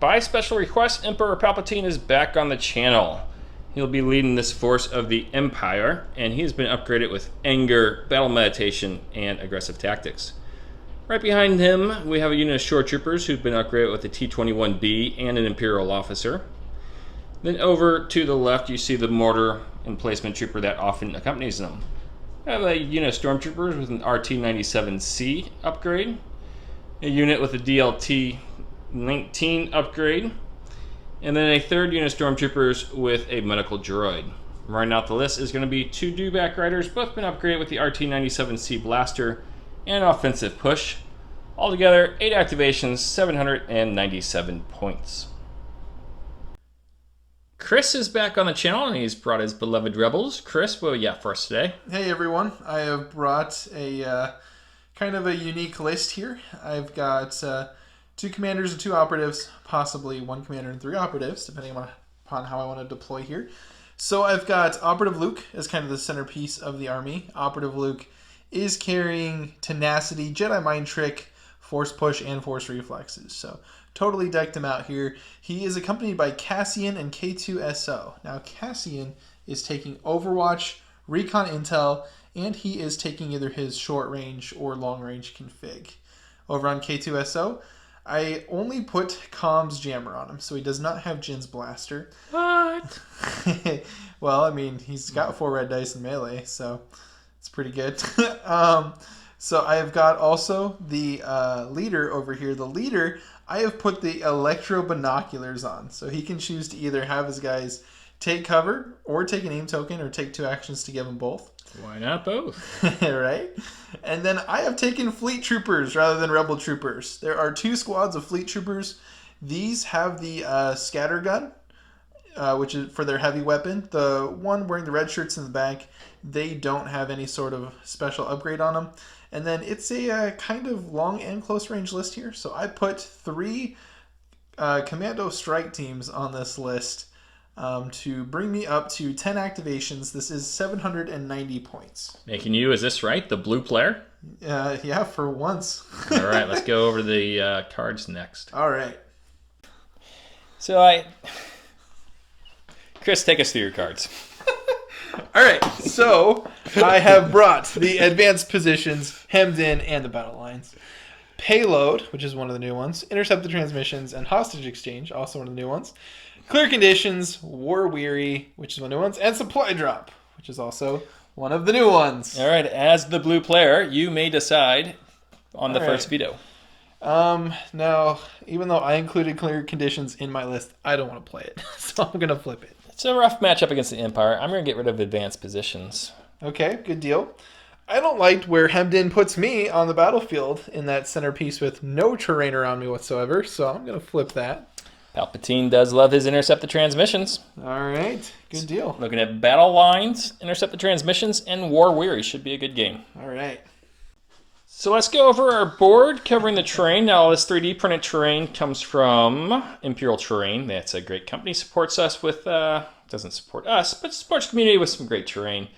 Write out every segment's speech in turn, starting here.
By special request, Emperor Palpatine is back on the channel. He'll be leading this force of the Empire, and he's been upgraded with anger, battle meditation, and aggressive tactics. Right behind him, we have a unit of shore troopers who've been upgraded with a T-21B and an Imperial officer. Then over to the left, you see the mortar emplacement trooper that often accompanies them. We have a unit of stormtroopers with an RT-97C upgrade, a unit with a DLT-19 upgrade, and then a third unit of stormtroopers with a medical droid. Running out the list is going to be 2 dewback riders, both been upgraded with the RT-97C blaster and offensive push. Altogether, 8 activations, 797 points. Chris is back on the channel, and he's brought his beloved rebels. Chris, what do you got for us today? Hey everyone, I have brought a kind of a unique list here. I've got 2 commanders and 2 operatives, possibly 1 commander and 3 operatives, depending upon how I want to deploy here. So I've got Operative Luke as kind of the centerpiece of the army. Operative Luke is carrying tenacity, Jedi mind trick, force push, and force reflexes. So totally decked him out here. He is accompanied by Cassian and K2SO. Now Cassian is taking Overwatch, Recon Intel, and he is taking either his short range or long range config. Over on K2SO, I only put Comms Jammer on him, so he does not have Jin's Blaster. What? Well, I mean, he's got 4 red dice in melee, so it's pretty good. So I have got also the leader over here. The leader, I have put the Electro Binoculars on, so he can choose to either have his guys take cover or take an aim token or take 2 actions to give them both. Why not both? Right? And then I have taken Fleet Troopers rather than Rebel Troopers. There are 2 squads of Fleet Troopers. These have the Scatter Gun, which is for their heavy weapon. The one wearing the red shirts in the back, they don't have any sort of special upgrade on them. And then it's a kind of long and close range list here. So I put 3 Commando Strike teams on this list to bring me up to 10 activations. This is 790 points. Making you, is this right, the blue player? Yeah, for once. All right, let's go over the cards next. All right. So Chris, take us through your cards. All right, so I have brought the advanced positions, hemmed in, and the battle lines. Payload, which is one of the new ones. Intercept the transmissions, and hostage exchange, also one of the new ones. Clear conditions, war weary, which is one of the new ones, and supply drop, which is also one of the new ones. All right, as the blue player, you may decide on the first veto. Now, even though I included clear conditions in my list, I don't want to play it, so I'm going to flip it. It's a rough matchup against the Empire. I'm going to get rid of advanced positions. Okay, good deal. I don't like where hemmed in puts me on the battlefield in that centerpiece with no terrain around me whatsoever, so I'm going to flip that. Palpatine does love his intercept the transmissions. All right, good deal. Looking at battle lines, intercept the transmissions, and war weary should be a good game. All right. So let's go over our board covering the terrain. Now this 3D printed terrain comes from Imperial Terrain. That's a great company. Supports us with, doesn't support us, but supports the community with some great terrain.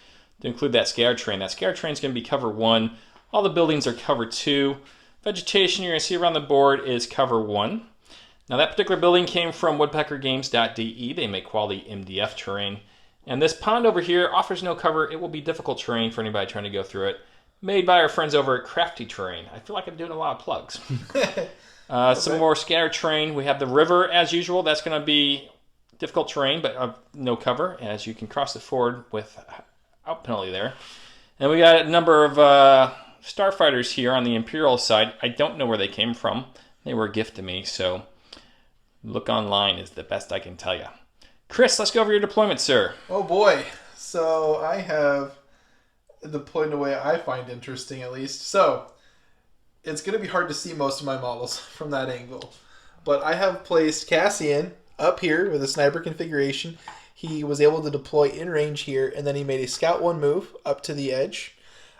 To include that scatter terrain. That scatter terrain is going to be cover 1. All the buildings are cover 2. Vegetation you're going to see around the board is cover 1. Now that particular building came from woodpeckergames.de. They make quality MDF terrain. And this pond over here offers no cover. It will be difficult terrain for anybody trying to go through it. Made by our friends over at Crafty Terrain. I feel like I'm doing a lot of plugs. Some more scatter terrain. We have the river as usual. That's going to be difficult terrain, but no cover, as you can cross the ford without penalty there. And we got a number of starfighters here on the Imperial side. I don't know where they came from. They were a gift to me, so look online is the best I can tell you. Chris, let's go over your deployment, sir. Oh boy. So I have deployed in a way I find interesting, at least. So it's going to be hard to see most of my models from that angle. But I have placed Cassian up here with a sniper configuration. He was able to deploy in range here, and then he made a Scout 1 move up to the edge.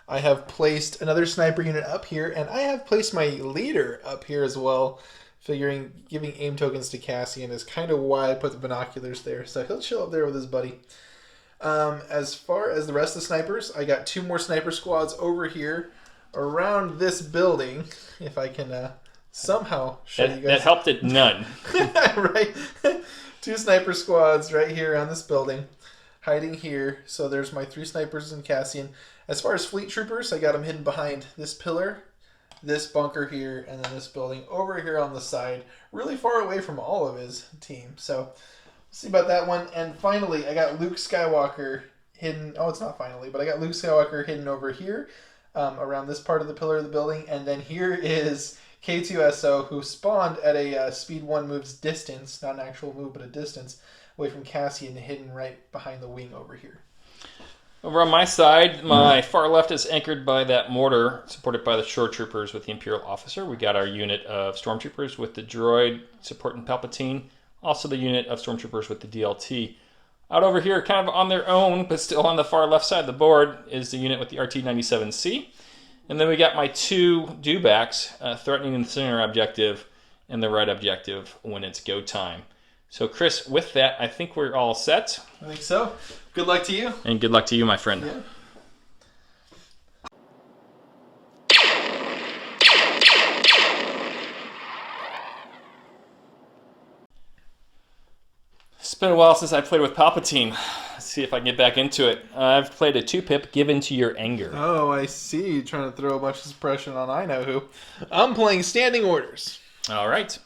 I have placed another sniper unit up here, and I have placed my leader up here as well, figuring giving aim tokens to Cassian is kind of why I put the binoculars there. So he'll chill up there with his buddy. As far as the rest of the snipers, I got 2 more sniper squads over here around this building, if I can somehow show you That guys. helped it none. Right? 2 sniper squads right here on this building, hiding here. So there's my 3 snipers and Cassian. As far as fleet troopers, I got them hidden behind this pillar, this bunker here, and then this building over here on the side, really far away from all of his team. So we'll see about that one. And finally, I got Luke Skywalker hidden. Oh, it's not finally, but I got Luke Skywalker hidden over here around this part of the pillar of the building. And then here is K2SO, who spawned at a speed 1 move's distance, not an actual move, but a distance, away from Cassian, hidden right behind the wing over here. Over on my side, my far left is anchored by that mortar, supported by the shore troopers with the Imperial officer. We got our unit of stormtroopers with the droid supporting Palpatine, also the unit of stormtroopers with the DLT. Out over here, kind of on their own, but still on the far left side of the board, is the unit with the RT-97C. And then we got my 2 dewbacks threatening the center objective and the right objective when it's go time. So, Chris, with that, I think we're all set. I think so. Good luck to you. And good luck to you, my friend. Yeah. It's been a while since I played with Palpatine. Let's see if I can get back into it. I've played a 2-pip, Given to Your Anger. Oh, I see. You're trying to throw a bunch of suppression on I know who. I'm playing Standing Orders. All right.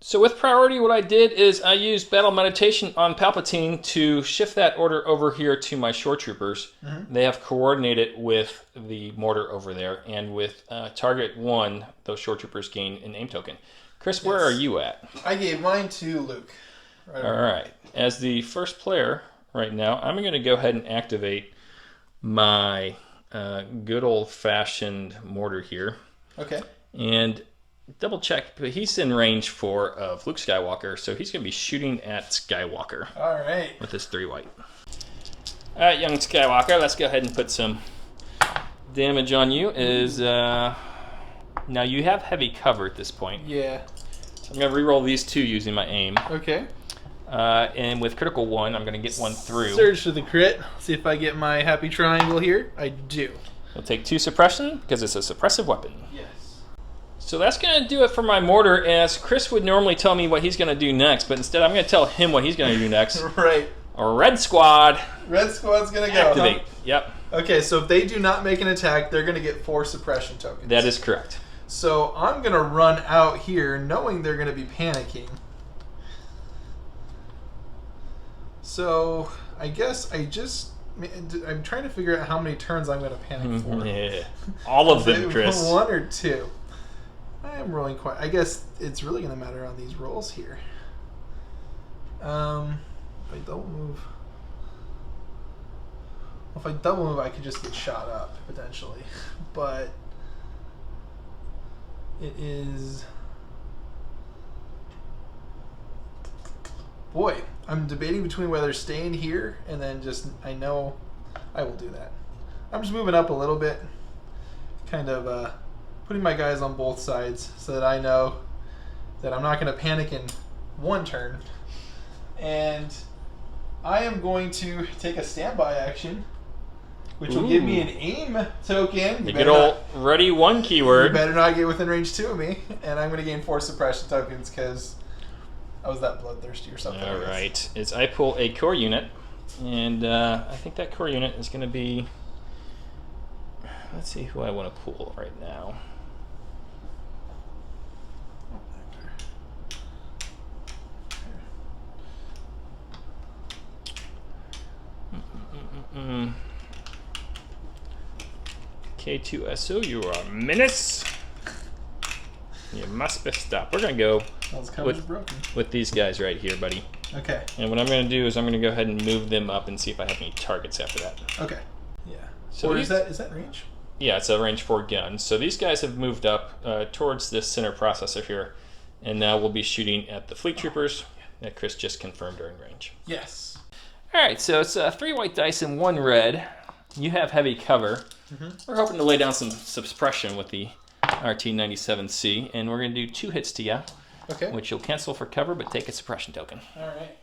So with priority, what I did is I used Battle Meditation on Palpatine to shift that order over here to my shore troopers. Mm-hmm. They have coordinated with the mortar over there, and with target 1, those shore troopers gain an aim token. Chris, where are you at? I gave mine to Luke. All right. As the first player right now, I'm going to go ahead and activate my good old-fashioned mortar here. Okay. And double check, but he's in range 4 of Luke Skywalker, so he's going to be shooting at Skywalker. All right. With his 3 white. All right, young Skywalker, let's go ahead and put some damage on you. Now you have heavy cover at this point. Yeah. So I'm going to reroll these 2 using my aim. Okay. And with critical 1, I'm going to get 1 through. Surge for the crit. See if I get my happy triangle here. I do. We'll take 2 suppression because it's a suppressive weapon. Yes. So that's going to do it for my mortar, as Chris would normally tell me what he's going to do next, but instead I'm going to tell him what he's going to do next. Right. A red squad. Red squad's going to go. Activate. Yep. Okay, so if they do not make an attack, they're going to get 4 suppression tokens. That is correct. So I'm going to run out here knowing they're going to be panicking. So I guess I'm trying to figure out how many turns I'm going to panic for. Yeah. All of them, Chris. 1 or 2. I am rolling quite... I guess it's really going to matter on these rolls here. If I double move... Well, if I double move, I could just get shot up, potentially. But... it is... Boy, I'm debating between whether staying here and then just... I know I will do that. I'm just moving up a little bit. Kind of... putting my guys on both sides so that I know that I'm not going to panic in 1 turn. And I am going to take a standby action, which will give me an aim token. The good old ready 1 keyword. You better not get within range 2 of me. And I'm going to gain 4 suppression tokens because I was that bloodthirsty or something. All right. Is I pull a core unit, and I think that core unit is going to be... Let's see who I want to pull right now. K2SO, you are a menace. You must be stopped. We're going to go with these guys right here, buddy. Okay. And what I'm going to do is I'm going to go ahead and move them up and see if I have any targets after that. Okay. Yeah. So or is that range? Yeah, it's a range 4 gun. So these guys have moved up towards this center processor here, and now we'll be shooting at the fleet troopers that Chris just confirmed are in range. Yes. All right, so it's 3 white dice and 1 red. You have heavy cover. Mm-hmm. We're hoping to lay down some suppression with the RT-97C, and we're going to do 2 hits to you, which you'll cancel for cover, but take a suppression token. All right.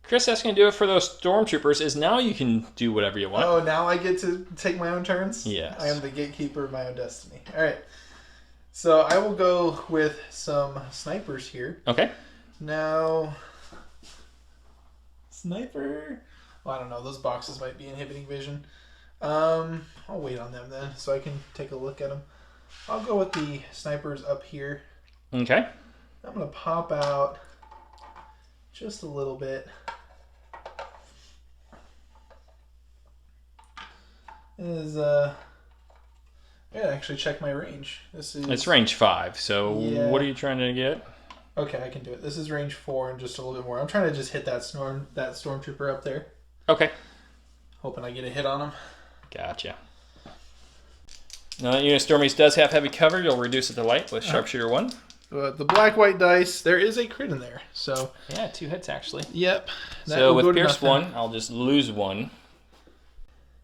Chris, that's going to do it for those stormtroopers. Is now you can do whatever you want. Oh, now I get to take my own turns? Yes. I am the gatekeeper of my own destiny. All right. So I will go with some snipers here. Okay. Now, sniper. Well, I don't know. Those boxes might be inhibiting vision. I'll wait on them then, so I can take a look at them. I'll go with the snipers up here. Okay. I'm gonna pop out just a little bit. I gotta actually check my range. It's range 5. So Yeah. what are you trying to get? Okay, I can do it. This is range 4 and just a little bit more. I'm trying to just hit that stormtrooper up there. Okay. Hoping I get a hit on him. Gotcha. Now that unit Stormies does have heavy cover, you'll reduce it to light with Sharpshooter 1. But the black-white dice, there is a crit in there. So Yeah, 2 hits actually. yep. So with Pierce 1, I'll just lose 1.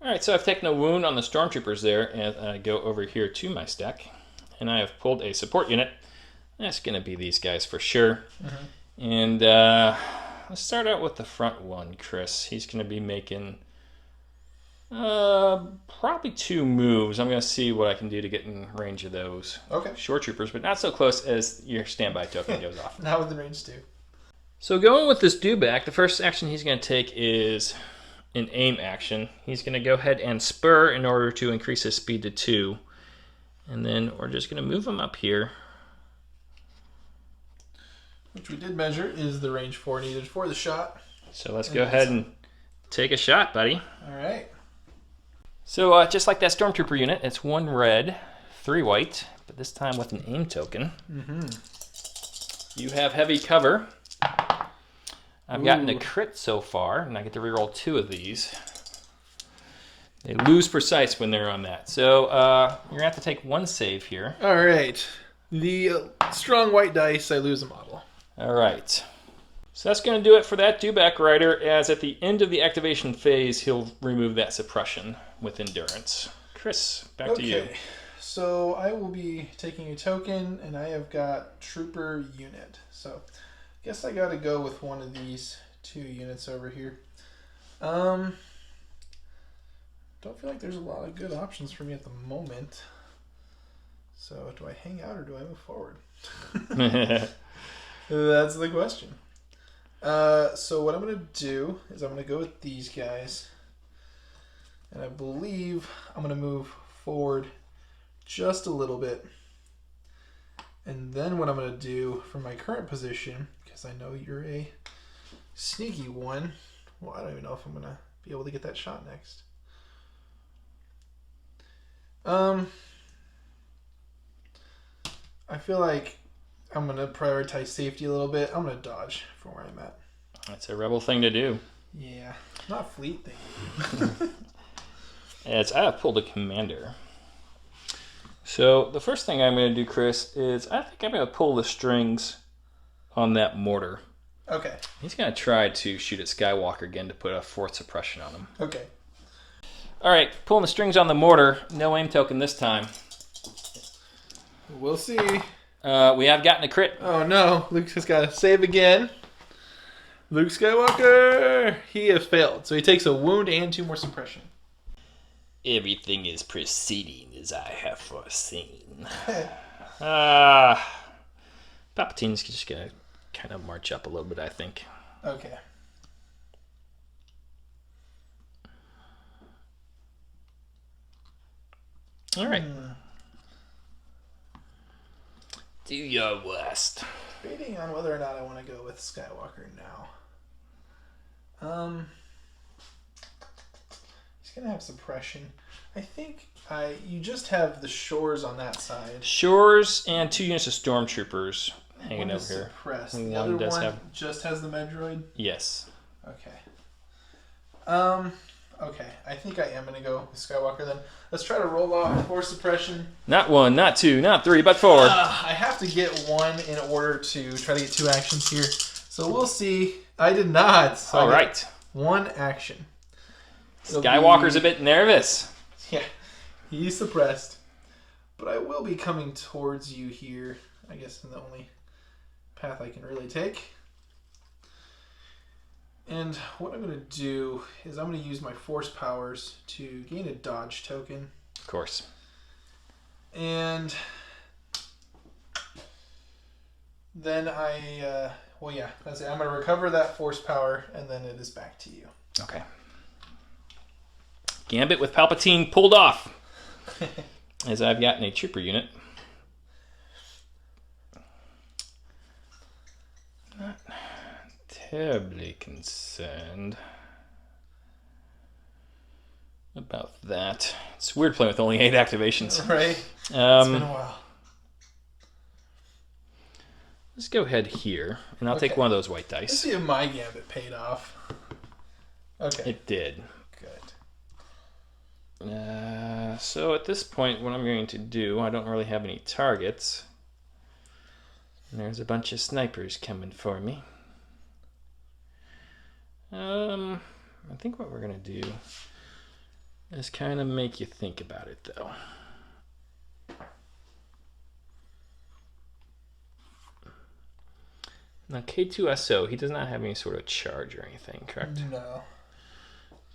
Alright, so I've taken a wound on the Stormtroopers there, and I go over here to my stack. And I have pulled a support unit. That's going to be these guys for sure. And let's start out with the front one, Chris. He's going to be making probably 2 moves. I'm going to see what I can do to get in range of those. Okay. Short troopers, but not so close as your standby token goes off. Now within range 2. So going with this dewback, the first action he's going to take is an aim action. He's going to go ahead and spur in order to increase his speed to 2. And then we're just going to move him up here. Which we did measure is the range 4 needed for the shot. So let's go ahead and take a shot, buddy. All right. So just like that Stormtrooper unit, it's 1 red, 3 white, but this time with an aim token. You have heavy cover. I've gotten a crit so far, and I get to reroll 2 of these. They lose precise when they're on that. So you're going to have to take 1 save here. All right. The strong white dice, I lose a model. All right. So that's going to do it for that dewback rider, as at the end of the activation phase, he'll remove that suppression with endurance. Chris, back to you. So I will be taking a token, and I have got trooper unit. So I guess I got to go with one of these 2 units over here. Don't feel like there's a lot of good options for me at the moment. So do I hang out or do I move forward? That's the question. So what I'm going to do is I'm going to go with these guys. And I believe I'm going to move forward just a little bit. And then what I'm going to do from my current position, because I know you're a sneaky one. Well, I don't even know if I'm going to be able to get that shot next. I feel like I'm going to prioritize safety a little bit. I'm going to dodge from where I'm at. That's a rebel thing to do. Yeah, not fleet thing. I have pulled a commander. So the first thing I'm going to do, Chris, is I think I'm going to pull the strings on that mortar. Okay. He's going to try to shoot at Skywalker again to put a 4th suppression on him. Okay. All right, pulling the strings on the mortar. No aim token this time. We'll see. We have gotten a crit. Oh no, Luke has got to save again. Luke Skywalker! He has failed, so he takes a wound and 2 more suppression. Everything is proceeding as I have foreseen. Palpatine's just going to kind of march up a little bit, I think. Okay. All right. Do your worst. Debating on whether or not I want to go with Skywalker now. He's going to have suppression. I think you just have the shores on that side. Shores and 2 units of stormtroopers hanging over here. Suppressed. One The other does one have- just has the Medroid? Yes. Okay. Okay. I think I am going to go with Skywalker then. Let's try to roll off Force Suppression. Not 1, not 2, not 3, but 4. I have to get 1 in order to try to get 2 actions here. So we'll see. I did not. So All right. 1 action. Skywalker's a bit nervous. Yeah, he's suppressed. But I will be coming towards you here. I guess the only path I can really take. And what I'm going to do is I'm going to use my force powers to gain a dodge token. Of course. And Then well, yeah, that's it. I'm going to recover that force power, and then it is back to you. Okay. Gambit with Palpatine pulled off. As I've gotten a trooper unit. Not terribly concerned about that. It's weird playing with only 8 activations. Right? It's been a while. Let's go ahead here, and I'll take one of those white dice. Let's see if my gambit paid off. Okay. It did. Good. So at this point, what I'm going to do, I don't really have any targets. And there's a bunch of snipers coming for me. I think what we're going to do is kind of make you think about it, though. Now, K2SO, he does not have any sort of charge or anything, correct? No.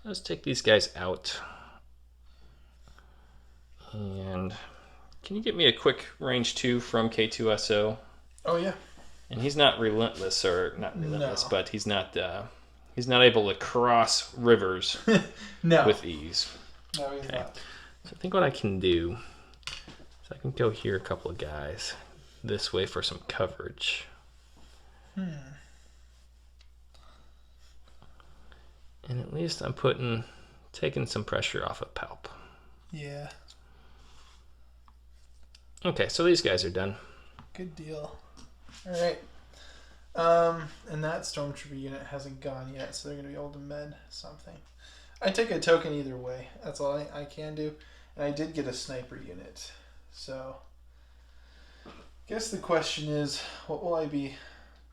Let's take these guys out. And can you get me a quick range 2 from K2SO? Oh, yeah. And he's not relentless, or not relentless, No. but he's not able to cross rivers No. with ease. No, he's not. So I think what I can do is I can go here a couple of guys this way for some coverage. And at least I'm taking some pressure off of Palp. Yeah. Okay, so these guys are done. Good deal. All right. And that Stormtrooper unit hasn't gone yet, so they're going to be able to med something. I take a token either way. That's all I can do. And I did get a sniper unit. So, I guess the question is, what will I be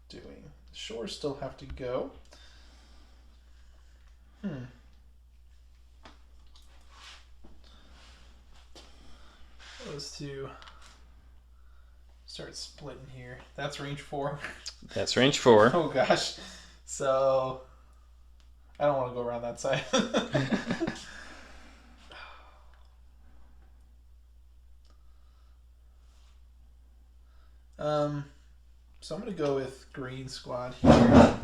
doing? The shores still have to go. Let's do... Start splitting here. That's range 4. That's range 4. Oh gosh. So I don't want to go around that side. So I'm gonna go with green squad here.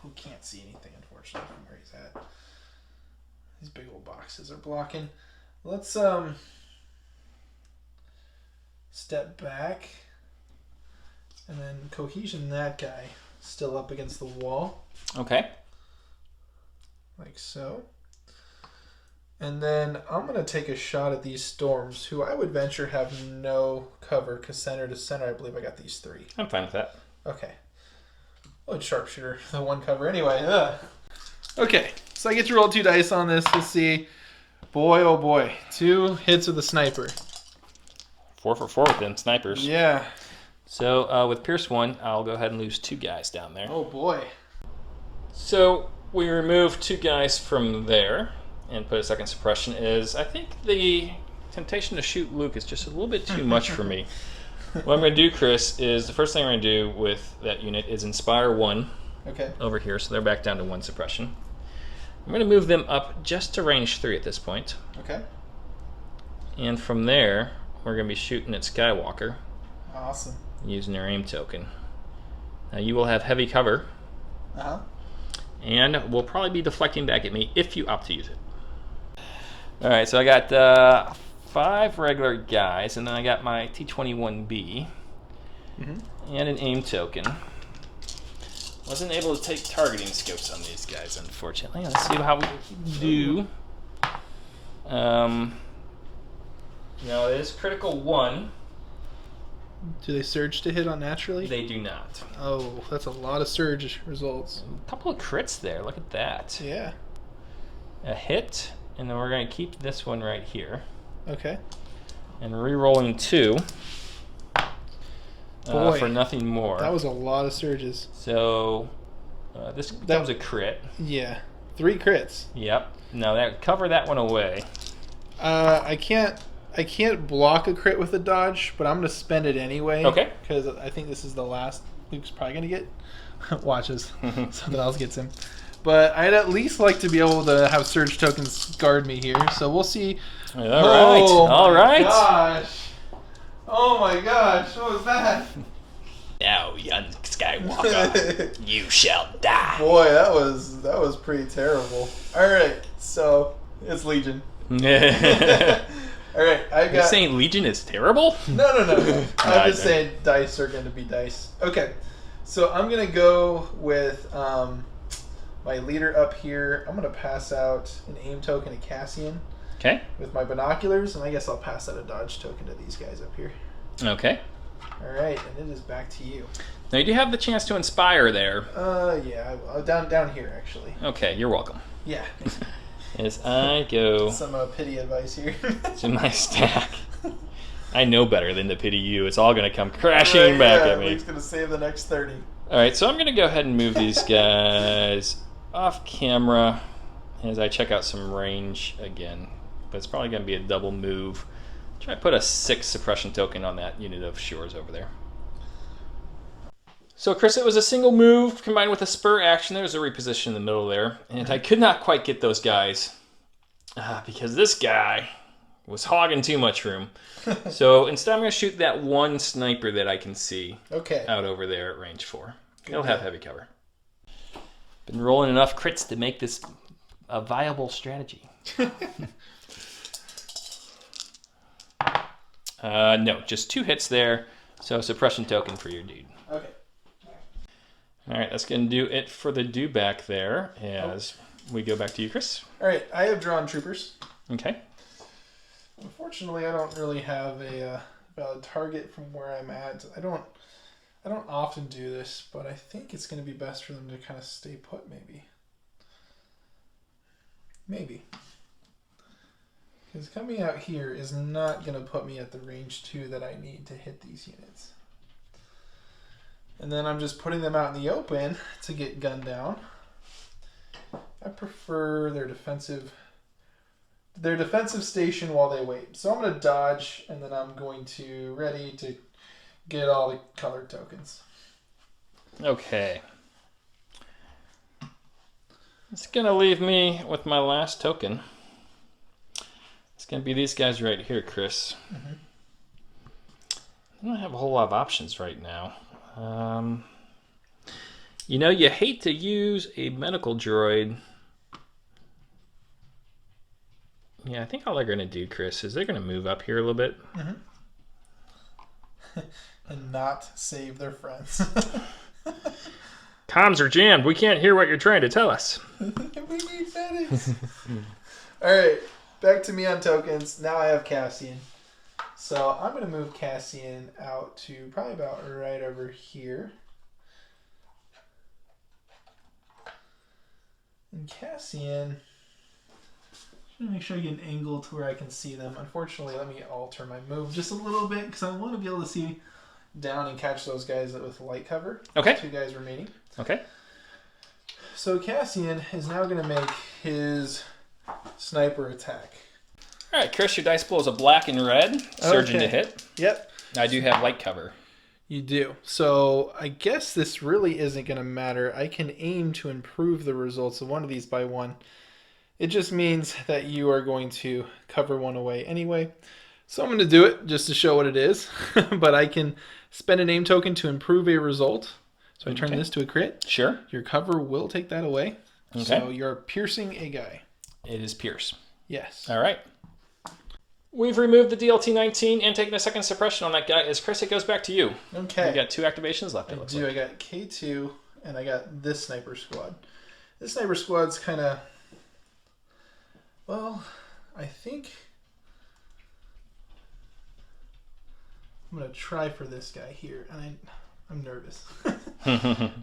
Who can't see anything unfortunately from where he's at. These big old boxes are blocking. Let's step back, and then cohesion that guy still up against the wall, Okay. like so. And then I'm going to take a shot at these storms, who I would venture have no cover, because center to center, I believe I got these 3. I'm fine with that. Okay. Oh, it's sharpshooter, the 1 cover anyway. Okay, so I get to roll 2 dice on this to see. Boy, oh boy. 2 hits with the sniper. 4 for 4 with them snipers. Yeah. So with Pierce 1, I'll go ahead and lose 2 guys down there. Oh boy. So we remove 2 guys from there and put a second suppression. I think the temptation to shoot Luke is just a little bit too much for me. What I'm going to do, Chris, is the first thing I'm going to do with that unit is Inspire 1 over here, so they're back down to 1 suppression. I'm going to move them up just to range 3 at this point. Okay. And from there, we're going to be shooting at Skywalker. Awesome. Using their aim token. Now you will have heavy cover. Uh-huh. And will probably be deflecting back at me if you opt to use it. Alright, so I got 5 regular guys, and then I got my T-21B. And an aim token. Wasn't able to take targeting scopes on these guys, unfortunately. Let's see how we do. Now it is critical 1. Do they surge to hit on naturally? They do not. Oh, that's a lot of surge results. A couple of crits there. Look at that. Yeah. A hit, and then we're going to keep this one right here. Okay. And re-rolling 2 for nothing more. That was a lot of surges. So this becomes a crit. Yeah. 3 crits. Yep. Now cover that one away. I can't block a crit with a dodge, but I'm going to spend it anyway. Okay. Because I think this is the last Luke's probably going to get. Watches. Something else gets him. But I'd at least like to be able to have surge tokens guard me here. So we'll see. All right. Gosh. Oh my gosh. What was that? Now, young Skywalker, you shall die. Boy, that was pretty terrible. All right, so it's Legion. All right, You're saying Legion is terrible? No. I'm just saying dice are going to be dice. Okay, so I'm going to go with my leader up here. I'm going to pass out an aim token to Cassian. Okay. With my binoculars, and I guess I'll pass out a dodge token to these guys up here. Okay. All right, and it is back to you. Now you do have the chance to inspire there. Yeah, down here actually. Okay, you're welcome. Yeah. As I go Some pity advice here. to my stack, I know better than to pity you. It's all going to come crashing back at me. Luke's going to save the next 30. All right, so I'm going to go ahead and move these guys off camera as I check out some range again. But it's probably going to be a double move. Try to put a 6 suppression token on that unit of Shores over there. So, Chris, it was a single move combined with a spur action. There was a reposition in the middle there. And I could not quite get those guys because this guy was hogging too much room. So instead, I'm going to shoot that one sniper that I can see out over there at range 4. He'll have heavy cover. Been rolling enough crits to make this a viable strategy. No, just 2 hits there. So suppression token for your dude. Okay. All right, that's going to do it for the do back there as we go back to you, Chris. All right, I have drawn troopers. Okay. Unfortunately, I don't really have a valid target from where I'm at. I don't often do this, but I think it's going to be best for them to kind of stay put, maybe. Because coming out here is not going to put me at the range 2 that I need to hit these units. And then I'm just putting them out in the open to get gunned down. I prefer their defensive station while they wait. So I'm going to dodge, and then I'm going to ready to get all the colored tokens. Okay. It's going to leave me with my last token. It's going to be these guys right here, Chris. Mm-hmm. I don't have a whole lot of options right now. You know, you hate to use a medical droid. Yeah, I think all they're going to do, Chris, is they're going to move up here a little bit. Mm-hmm. And not save their friends. Comms are jammed. We can't hear what you're trying to tell us. We need medics. All right, back to me on tokens. Now I have Cassian. So I'm going to move Cassian out to probably about right over here. And Cassian, I'm going to make sure I get an angle to where I can see them. Unfortunately, let me alter my move just a little bit because I want to be able to see down and catch those guys with light cover. Okay. 2 guys remaining. Okay. So Cassian is now going to make his sniper attack. All right, Chris, your dice pool is a black and red, surging to hit. Yep. I do have light cover. You do. So I guess this really isn't going to matter. I can aim to improve the results of one of these by 1. It just means that you are going to cover 1 away anyway. So I'm going to do it just to show what it is. But I can spend an aim token to improve a result. So I turn this to a crit. Sure. Your cover will take that away. Okay. So you're piercing a guy. It is Pierce. Yes. All right. We've removed the DLT-19 and taken a second suppression on that guy. As Chris, it goes back to you. Okay. We've got 2 activations left, it looks like. I got K2, and I got this sniper squad. This sniper squad's kind of... Well, I think... I'm going to try for this guy here, and I'm nervous.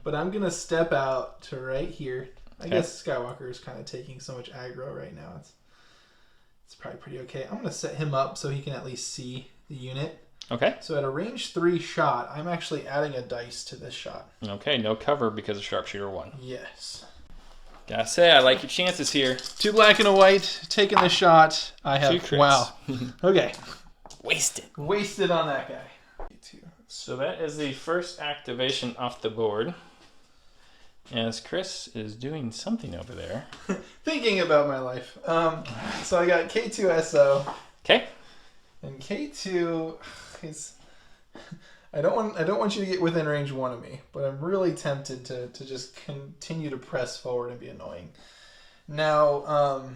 But I'm going to step out to right here. I guess Skywalker is kind of taking so much aggro right now. It's probably pretty okay. I'm going to set him up so he can at least see the unit. Okay. So at a range 3 shot, I'm actually adding a dice to this shot. Okay, no cover because of Sharpshooter 1. Yes. Gotta say, I like your chances here. 2 black and a white, taking the shot. I have 2 crits. Wow. Okay. Wasted on that guy. So that is the first activation off the board. As Chris is doing something over there. Thinking about my life. So I got K2SO. Okay. And K2 is... I don't want you to get within range 1 of me, but I'm really tempted to just continue to press forward and be annoying. Now,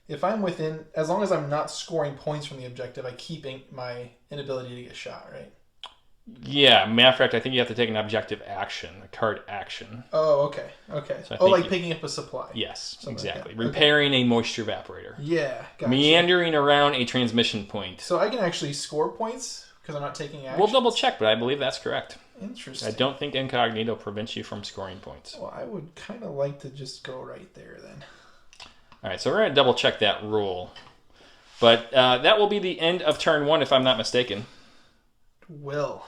if I'm within, as long as I'm not scoring points from the objective, I keep my inability to get shot, right? Yeah, matter of fact, I think you have to take an objective action, a card action. Oh, okay. So like picking up a supply. Yes, exactly. Like Repairing a moisture evaporator. Yeah, gotcha. Meandering around a transmission point. So I can actually score points because I'm not taking action? We'll double check, but I believe that's correct. Interesting. I don't think incognito prevents you from scoring points. Well, I would kind of like to just go right there then. All right, so we're going to double check that rule. But that will be the end of turn 1, if I'm not mistaken. Will.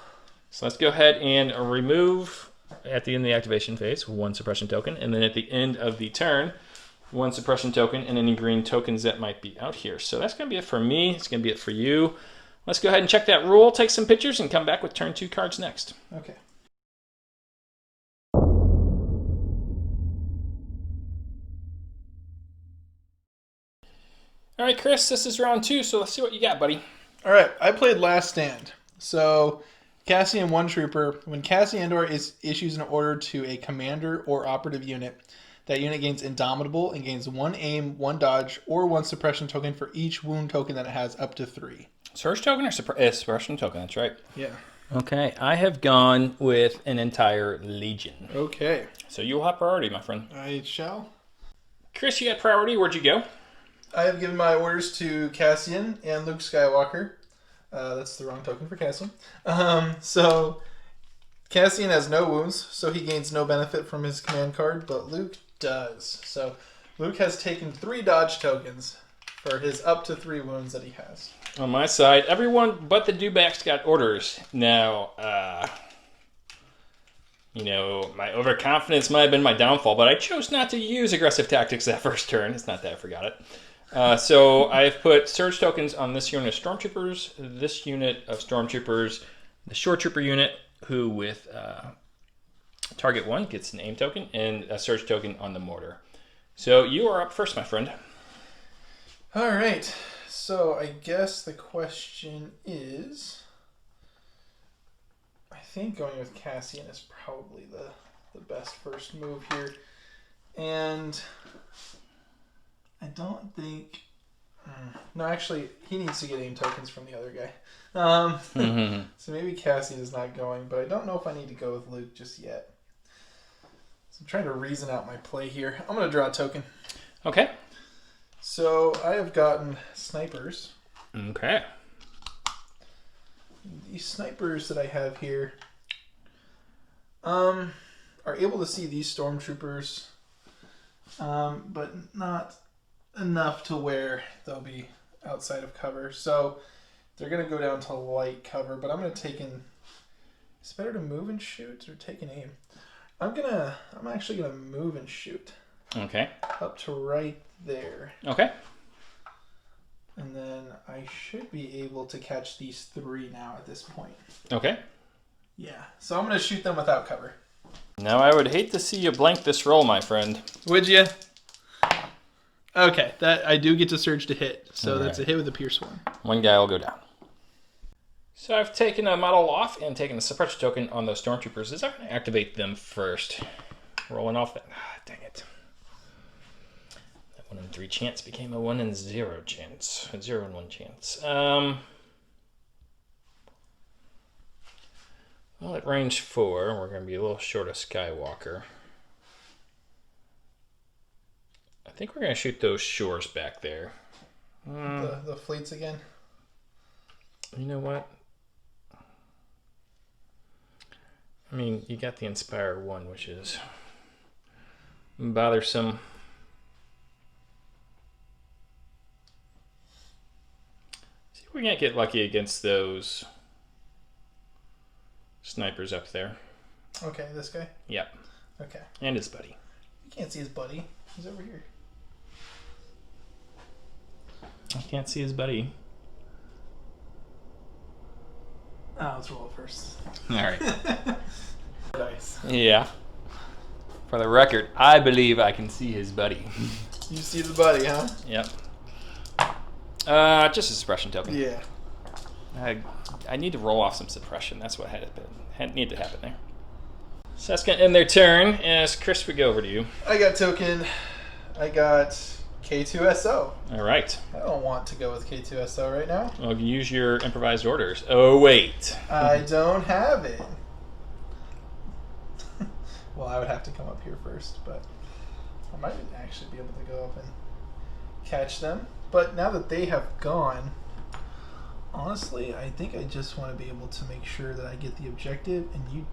So let's go ahead and remove, at the end of the activation phase, 1 suppression token. And then at the end of the turn, 1 suppression token and any green tokens that might be out here. So that's going to be it for me. It's going to be it for you. Let's go ahead and check that rule, take some pictures, and come back with turn 2 cards next. Okay. All right, Chris, this is round 2, so let's see what you got, buddy. All right, I played Last Stand. So Cassian 1 Trooper. When Cassian Andor issues an order to a commander or operative unit, that unit gains Indomitable and gains 1 aim, 1 dodge, or 1 suppression token for each wound token that it has up to 3. Surge token or suppression token? That's right. Yeah. Okay, I have gone with an entire legion. Okay. So you'll have priority, my friend. I shall. Chris, you got priority. Where'd you go? I have given my orders to Cassian and Luke Skywalker. That's the wrong token for Cassian. So Cassian has no wounds, so he gains no benefit from his command card, but Luke does. So Luke has taken 3 dodge tokens for his up to 3 wounds that he has. On my side, everyone but the dewbacks got orders. Now, my overconfidence might have been my downfall, but I chose not to use aggressive tactics that first turn. It's not that I forgot it. So I've put surge tokens on this unit of stormtroopers, this unit of stormtroopers, the shore trooper unit, who with target 1 gets an aim token, and a surge token on the mortar. So you are up first, my friend. All right. So I guess the question is, I think going with Cassian is probably the best first move here. And I don't think... No, actually, he needs to get aim tokens from the other guy. So maybe Cassian is not going, but I don't know if I need to go with Luke just yet. So I'm trying to reason out my play here. I'm going to draw a token. Okay. So I have gotten snipers. Okay. These snipers that I have here are able to see these stormtroopers, but not enough to where they'll be outside of cover. So they're going to go down to light cover, but I'm going to take in... It's better to move and shoot or take an aim. I'm actually going to move and shoot. Okay. Up to right there. Okay. And then I should be able to catch these 3 now at this point. Okay. Yeah. So I'm going to shoot them without cover. Now I would hate to see you blank this roll, my friend. Would you? Okay. That I do get to surge to hit. So All that's right. a hit with a Pierce 1. One guy will go down. So I've taken a model off and taken a suppression token on those stormtroopers. Is that going to activate them first? Rolling off that. Dang it. 1 in 3 chance became a 1 in 0 chance. A 0 in 1 chance. Well, at range 4, we're going to be a little short of Skywalker. I think we're going to shoot those shores back there. The fleets again. You know what? I mean, you got the Inspire 1, which is bothersome. See if we can't get lucky against those snipers up there. Okay, this guy? Yep. Okay. And his buddy. You can't see his buddy. He's over here. I can't see his buddy. Oh, let's roll it first. All right. Nice. Yeah. For the record, I believe I can see his buddy. You see the buddy, huh? Yep. Just a suppression token. Yeah. I need to roll off some suppression. That's what had need to happen there. So that's going to end their turn. As Chris, we go over to you. I got token. I got K2SO. All right. I don't want to go with K2SO right now. Well, use your improvised orders. Oh, wait. I don't have it. Well, I would have to come up here first, but I might actually be able to go up and catch them. But now that they have gone, honestly, I think I just want to be able to make sure that I get the objective and you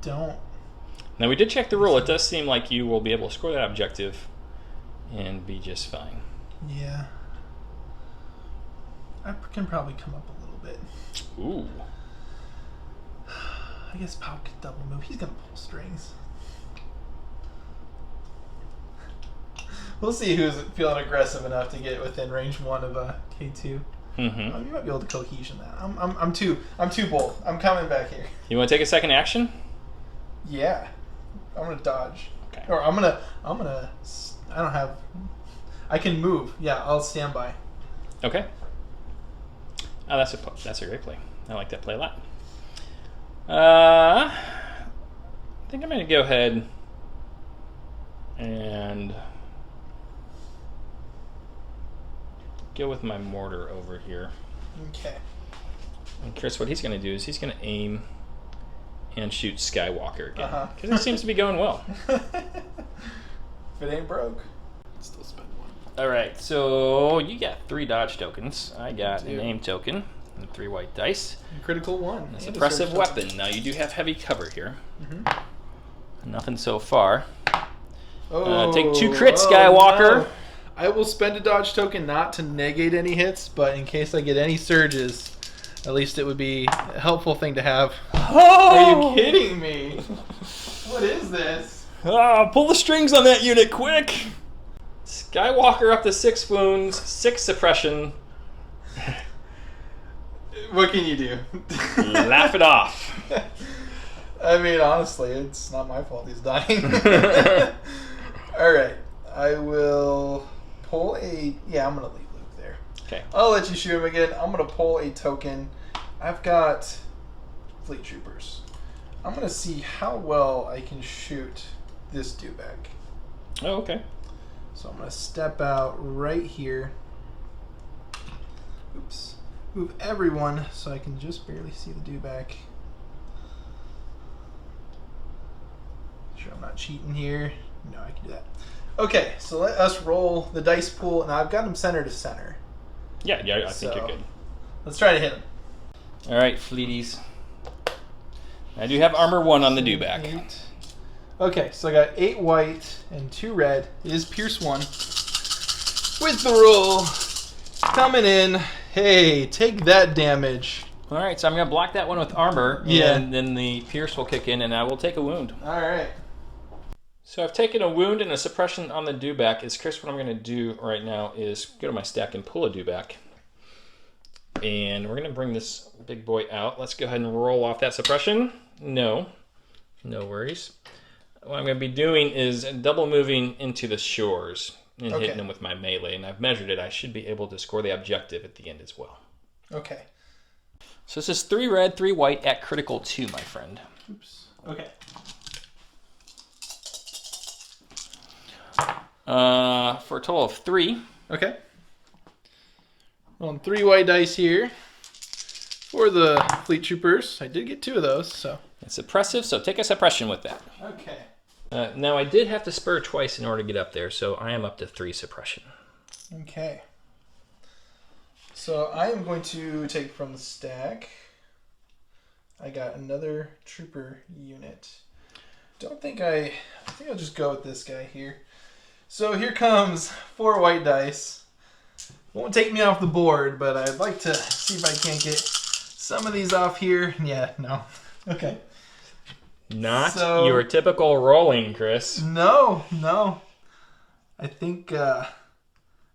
don't. Now, we did check the rule. It does seem like you will be able to score that objective and be just fine. Yeah. I can probably come up a little bit. Ooh. I guess Pop could double move. He's going to pull strings. We'll see who's feeling aggressive enough to get within range 1 of K2. Mm-hmm. You might be able to cohesion that. I'm too bold. I'm coming back here. You want to take a second action? Yeah. I'm gonna dodge. Okay. Or I'm gonna. I don't have. I can move. Yeah, I'll stand by. Okay. Oh, that's a great play. I like that play a lot. I think I'm gonna go ahead and go with my mortar over here. Okay. And Chris, what he's gonna do is he's gonna aim and shoot Skywalker again because it seems to be going well. If it ain't broke, still spend 1. All right, so you got 3 dodge tokens. I got an aim token and 3 white dice. Critical 1. A suppressive weapon. Now you do have heavy cover here. Mm-hmm. Nothing so far. Oh, take 2 crit, Skywalker. No. I will spend a dodge token not to negate any hits, but in case I get any surges, at least it would be a helpful thing to have. Oh! Are you kidding me? What is this? Pull the strings on that unit, quick! Skywalker up to 6 wounds, 6 suppression. What can you do? Laugh it off. I mean, honestly, it's not my fault he's dying. Alright, I will pull a... Yeah, I'm going to leave Luke there. Okay. I'll let you shoot him again. I'm going to pull a token. I've got Fleet Troopers. I'm going to see how well I can shoot this dewback. Oh, okay. So I'm going to step out right here. Oops. Move everyone so I can just barely see the dewback. Sure I'm not cheating here. No, I can do that. Okay, so let us roll the dice pool. Now I've got him center to center. Yeah, I think you're good. Let's try to hit him. All right, Fleeties. I do have armor 1 on the dewback. 8. Okay, so I got 8 white and 2 red. It is Pierce 1. With the roll. Coming in. Hey, take that damage. All right, so I'm going to block that one with armor, Yeah. and then the pierce will kick in, and I will take a wound. All right. So I've taken a wound and a suppression on the dewback. Is Chris, what I'm going to do right now is go to my stack and pull a dewback. And we're going to bring this big boy out. Let's go ahead and roll off that suppression. No worries. What I'm going to be doing is double moving into the shores and hitting them with my melee. And I've measured it. I should be able to score the objective at the end as well. Okay. So this is 3 red, 3 white at critical 2, my friend. Oops. Okay. For a total of 3. Okay. On 3 white dice here for the Fleet Troopers. I did get 2 of those, so. It's suppressive, so take a suppression with that. Okay. Now I did have to spur twice in order to get up there, so I am up to 3 suppression. Okay. So I am going to take from the stack. I got another trooper unit. I think I'll just go with this guy here. So here comes 4 white dice. Won't take me off the board, but I'd like to see if I can't get some of these off here. Yeah, no. Okay. Not your typical rolling, Chris. No. I think I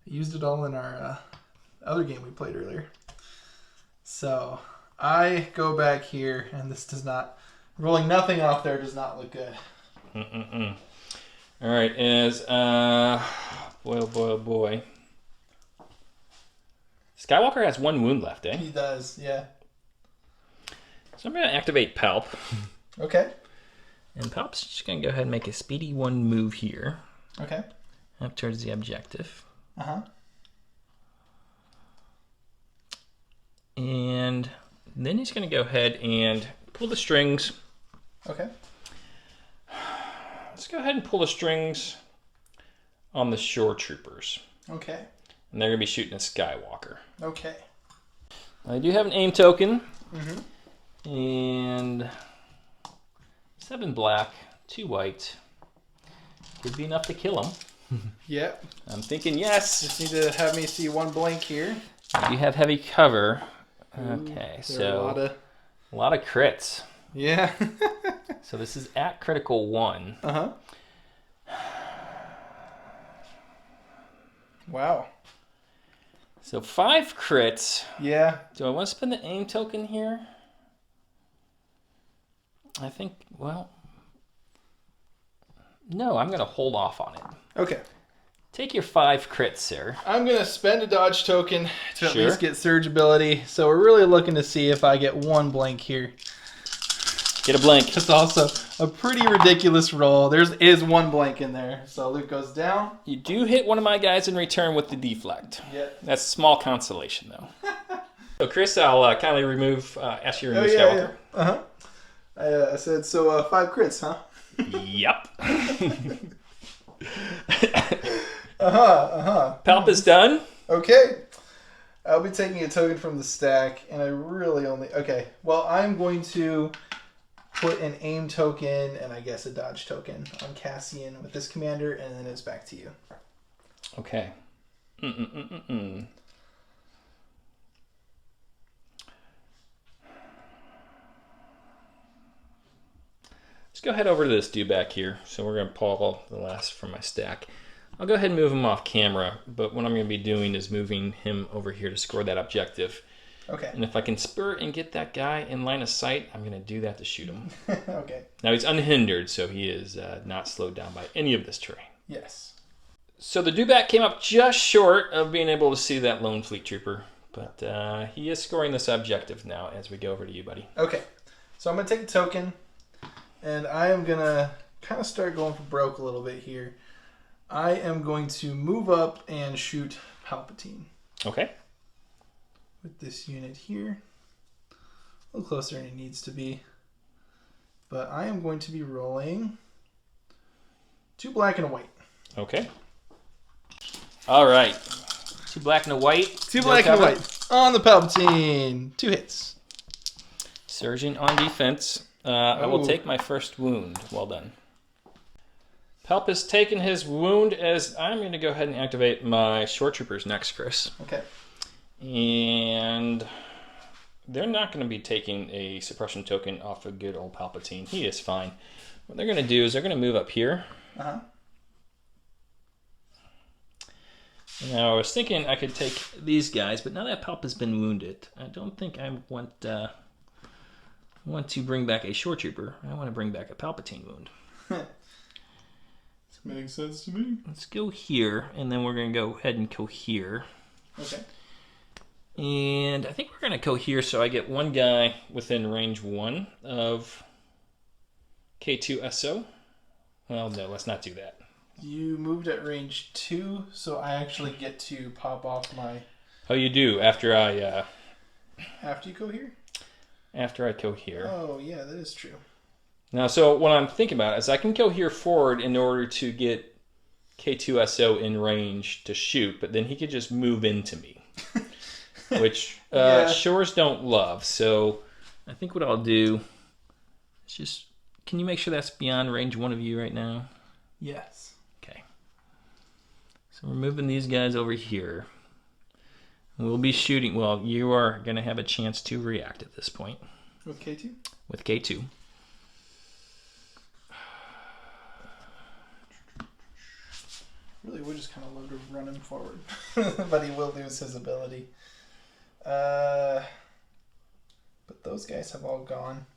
used it all in our other game we played earlier. So I go back here, and this does not... Rolling nothing off there does not look good. All right, as... boy. Skywalker has 1 wound left, eh? He does, yeah. So I'm going to activate Palp. Okay. And Palp's just going to go ahead and make a speedy 1 move here. Okay. Up towards the objective. Uh-huh. And then he's going to go ahead and pull the strings. Okay. Let's go ahead and pull the strings on the shore troopers. Okay. And they're going to be shooting a Skywalker. Okay. I do have an aim token. Mm-hmm. And 7 black, 2 white. Could be enough to kill him. Yep. I'm thinking yes. Just need to have me see 1 blank here. You have heavy cover. Ooh, Okay, there so are a lot of crits. Yeah. So this is at critical 1. Uh-huh. Wow. So 5 crits. Yeah. Do I want to spend the aim token here? I think, well, no, I'm going to hold off on it. Okay. Take your 5 crits, sir. I'm going to spend a dodge token to at Sure. least get surge ability. So we're really looking to see if I get 1 blank here. Get a blank. It's also a pretty ridiculous roll. There is 1 blank in there. So Luke goes down. You do hit one of my guys in return with the deflect. Yeah. That's small consolation, though. So, Chris, I'll kindly ask you to remove Yeah. Skywalker. Uh-huh. I said, so 5 crits, huh? Yep. Uh-huh. Palp is done. Okay. I'll be taking a token from the stack, and I really only... Okay, well, I'm going to put an aim token and I guess a dodge token on Cassian with this commander, and then it's back to you. Okay. Let's go head over to this dude back here. So we're going to pull the last from my stack. I'll go ahead and move him off camera, but what I'm going to be doing is moving him over here to score that objective. Okay. And if I can spur and get that guy in line of sight, I'm going to do that to shoot him. Okay. Now he's unhindered, so he is not slowed down by any of this terrain. Yes. So the dewback came up just short of being able to see that lone fleet trooper, but he is scoring this objective now as we go over to you, buddy. Okay. So I'm going to take a token, and I am going to kind of start going for broke a little bit here. I am going to move up and shoot Palpatine. Okay. With this unit here. A little closer than it needs to be. But I am going to be rolling 2 black and a white. Okay. All right. 2 black and a white. 2 black and a white. On the Palpatine. 2 hits. Surging on defense. I will take my first wound. Well done. Palp has taken his wound as I'm going to go ahead and activate my shore troopers next, Chris. Okay. And they're not going to be taking a suppression token off of good old Palpatine. He is fine. What they're going to do is they're going to move up here. Uh-huh. Now, I was thinking I could take these guys, but now that Palp has been wounded, I don't think I want to bring back a shore trooper. I want to bring back a Palpatine wound. Makes sense to me. Let's go here, and then we're going to go ahead and cohere. Okay. And I think we're going to cohere so I get one guy within range 1 of K2SO. Well, no, let's not do that. You moved at range 2, so I actually get to pop off my... Oh, you do, after I... After you cohere? After I cohere. Oh, yeah, that is true. Now, so what I'm thinking about is I can cohere forward in order to get K2SO in range to shoot, but then he could just move into me, which shores don't love. So I think what I'll do is just... Can you make sure that's beyond range 1 of you right now? Yes. Okay. So we're moving these guys over here. We'll be shooting... Well, you are going to have a chance to react at this point. With K2? With K2. Really would just kind of love to run him forward. But he will lose his ability. But those guys have all gone.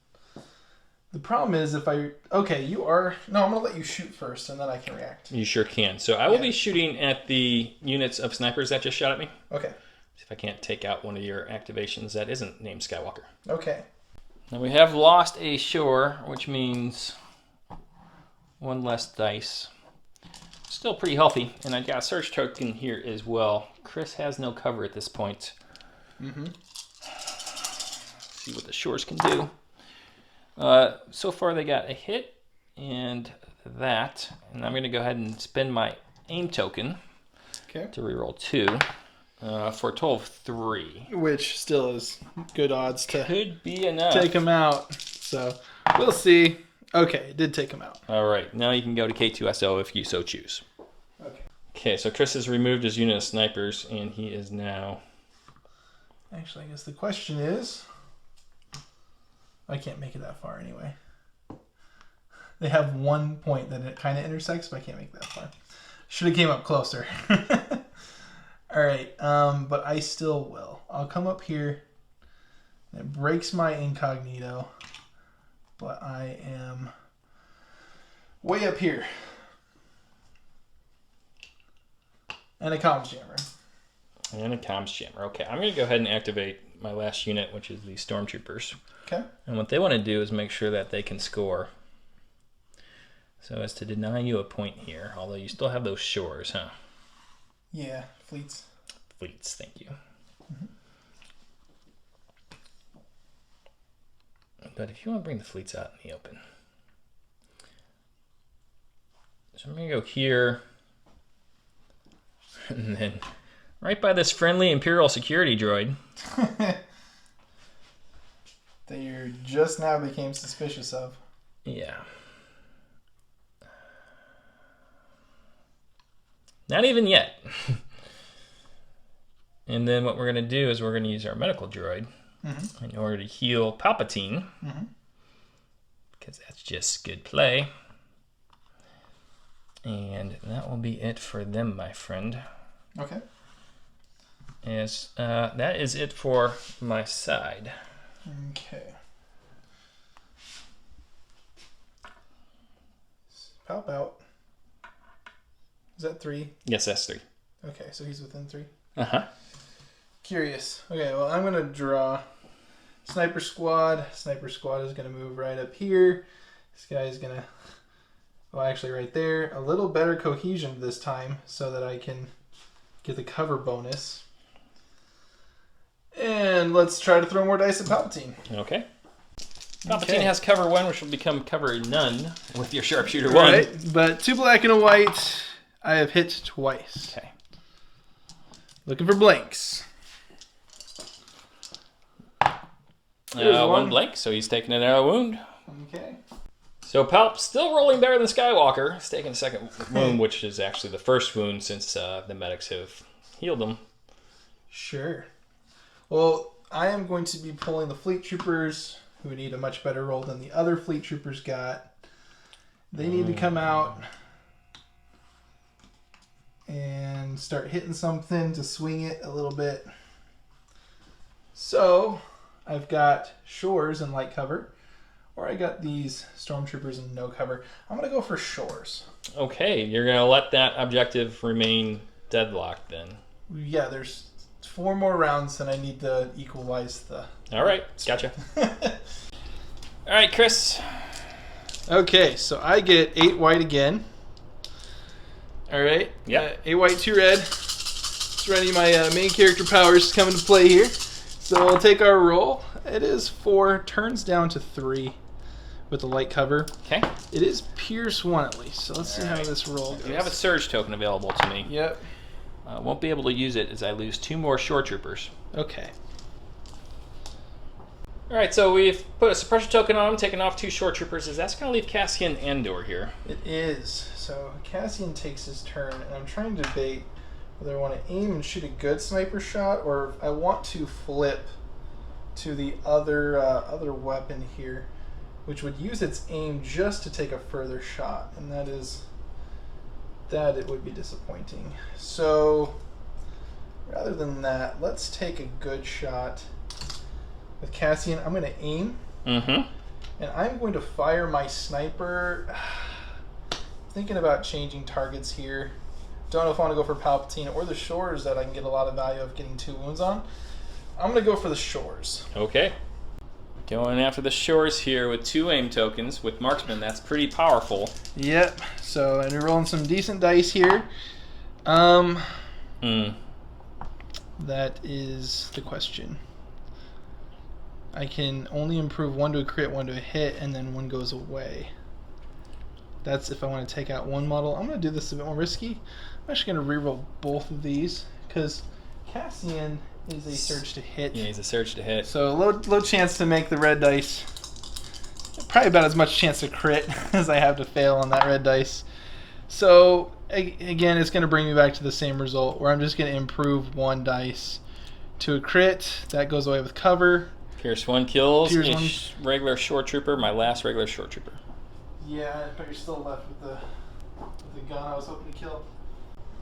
The problem is if I... Okay, you are... No, I'm going to let you shoot first, and then I can react. You sure can. So I will be shooting at the units of snipers that just shot at me. Okay. See if I can't take out one of your activations that isn't named Skywalker. Okay. Now we have lost a shore, which means one less dice. Still pretty healthy, and I've got a surge token here as well. Chris has no cover at this point. See what the shores can do. So far they got a hit and that, and I'm going to go ahead and spend my aim token to reroll 2 for a total of 3. Which still is good odds to Could be enough. take him out. So we'll see. Okay, it did take him out. All right, now you can go to K2SO if you so choose. Okay, so Chris has removed his unit of snipers, and he is now... Actually, I guess the question is... I can't make it that far anyway. They have one point that it kind of intersects, but I can't make that far. Should have came up closer. Alright, but I still will. I'll come up here. And it breaks my incognito. But I am way up here. And a comms jammer. And a comms jammer. Okay, I'm going to go ahead and activate my last unit, which is the stormtroopers. Okay. And what they want to do is make sure that they can score. So as to deny you a point here, although you still have those shores, huh? Yeah, fleets. Fleets, thank you. But if you want to bring the fleets out in the open. So I'm going to go here. And then right by this friendly Imperial security droid. That you just now became suspicious of. Yeah. Not even yet. And then what we're going to do is we're going to use our medical droid in order to heal Palpatine. Because that's just good play. And that will be it for them, my friend. Okay. As that is it for my side. Okay. Palp out. Is that 3? Yes, that's 3. Okay, so he's within 3. Uh-huh. Curious. Okay, well, I'm going to draw Sniper Squad. Sniper Squad is going to move right up here. This guy is going to... Well, actually right there. A little better cohesion this time so that I can get the cover bonus. And let's try to throw more dice at Palpatine. Okay. Palpatine has cover 1, which will become cover none with your sharpshooter 1. Right, but 2 black and a white. I have hit twice. Okay. Looking for blanks. One blank, so he's taking an arrow wound. Okay. So Palp still rolling better than Skywalker. He's taking a second wound, which is actually the first wound since the medics have healed him. Sure. Well, I am going to be pulling the fleet troopers, who need a much better roll than the other fleet troopers got. They need to come out and start hitting something to swing it a little bit. So I've got shores and light cover, or I got these stormtroopers in no cover. I'm going to go for shores. Okay, you're going to let that objective remain deadlocked then. Yeah, there's 4 more rounds and I need to equalize the... All right, gotcha. All right, Chris. Okay, so I get 8 white again. All right. Yeah. 8 white, 2 red. It's running my main character powers come into play here. So we'll take our roll. It is 4, turns down to 3 with the light cover. Okay. It is Pierce 1 at least. So let's see how this roll goes. You have a surge token available to me. Yep. Won't be able to use it as I lose 2 more shore troopers. Okay. All right, so we've put a suppression token on him, taken off 2 shore troopers. Is that's going to leave Cassian Andor here? It is. So Cassian takes his turn, and I'm trying to debate whether I want to aim and shoot a good sniper shot, or I want to flip to the other weapon here, which would use its aim just to take a further shot, and that it would be disappointing. So rather than that, let's take a good shot with Cassian. I'm going to aim, and I'm going to fire my sniper. Thinking about changing targets here. Don't know if I want to go for Palpatine or the shores that I can get a lot of value of getting 2 wounds on. I'm going to go for the shores. Okay. Going after the shores here with 2 aim tokens. With marksman, that's pretty powerful. Yep. So I'm rolling some decent dice here. That is the question. I can only improve 1 to a crit, 1 to a hit, and then 1 goes away. That's if I want to take out 1 model. I'm going to do this a bit more risky. I'm actually going to reroll both of these because Cassian is a surge to hit. Yeah, he's a surge to hit. So low chance to make the red dice. Probably about as much chance to crit as I have to fail on that red dice. So again, it's going to bring me back to the same result where I'm just going to improve 1 dice to a crit. That goes away with cover. Pierce 1 kills. Pierce 1. Regular short trooper. My last regular short trooper. Yeah, but you're still left with the gun I was hoping to kill.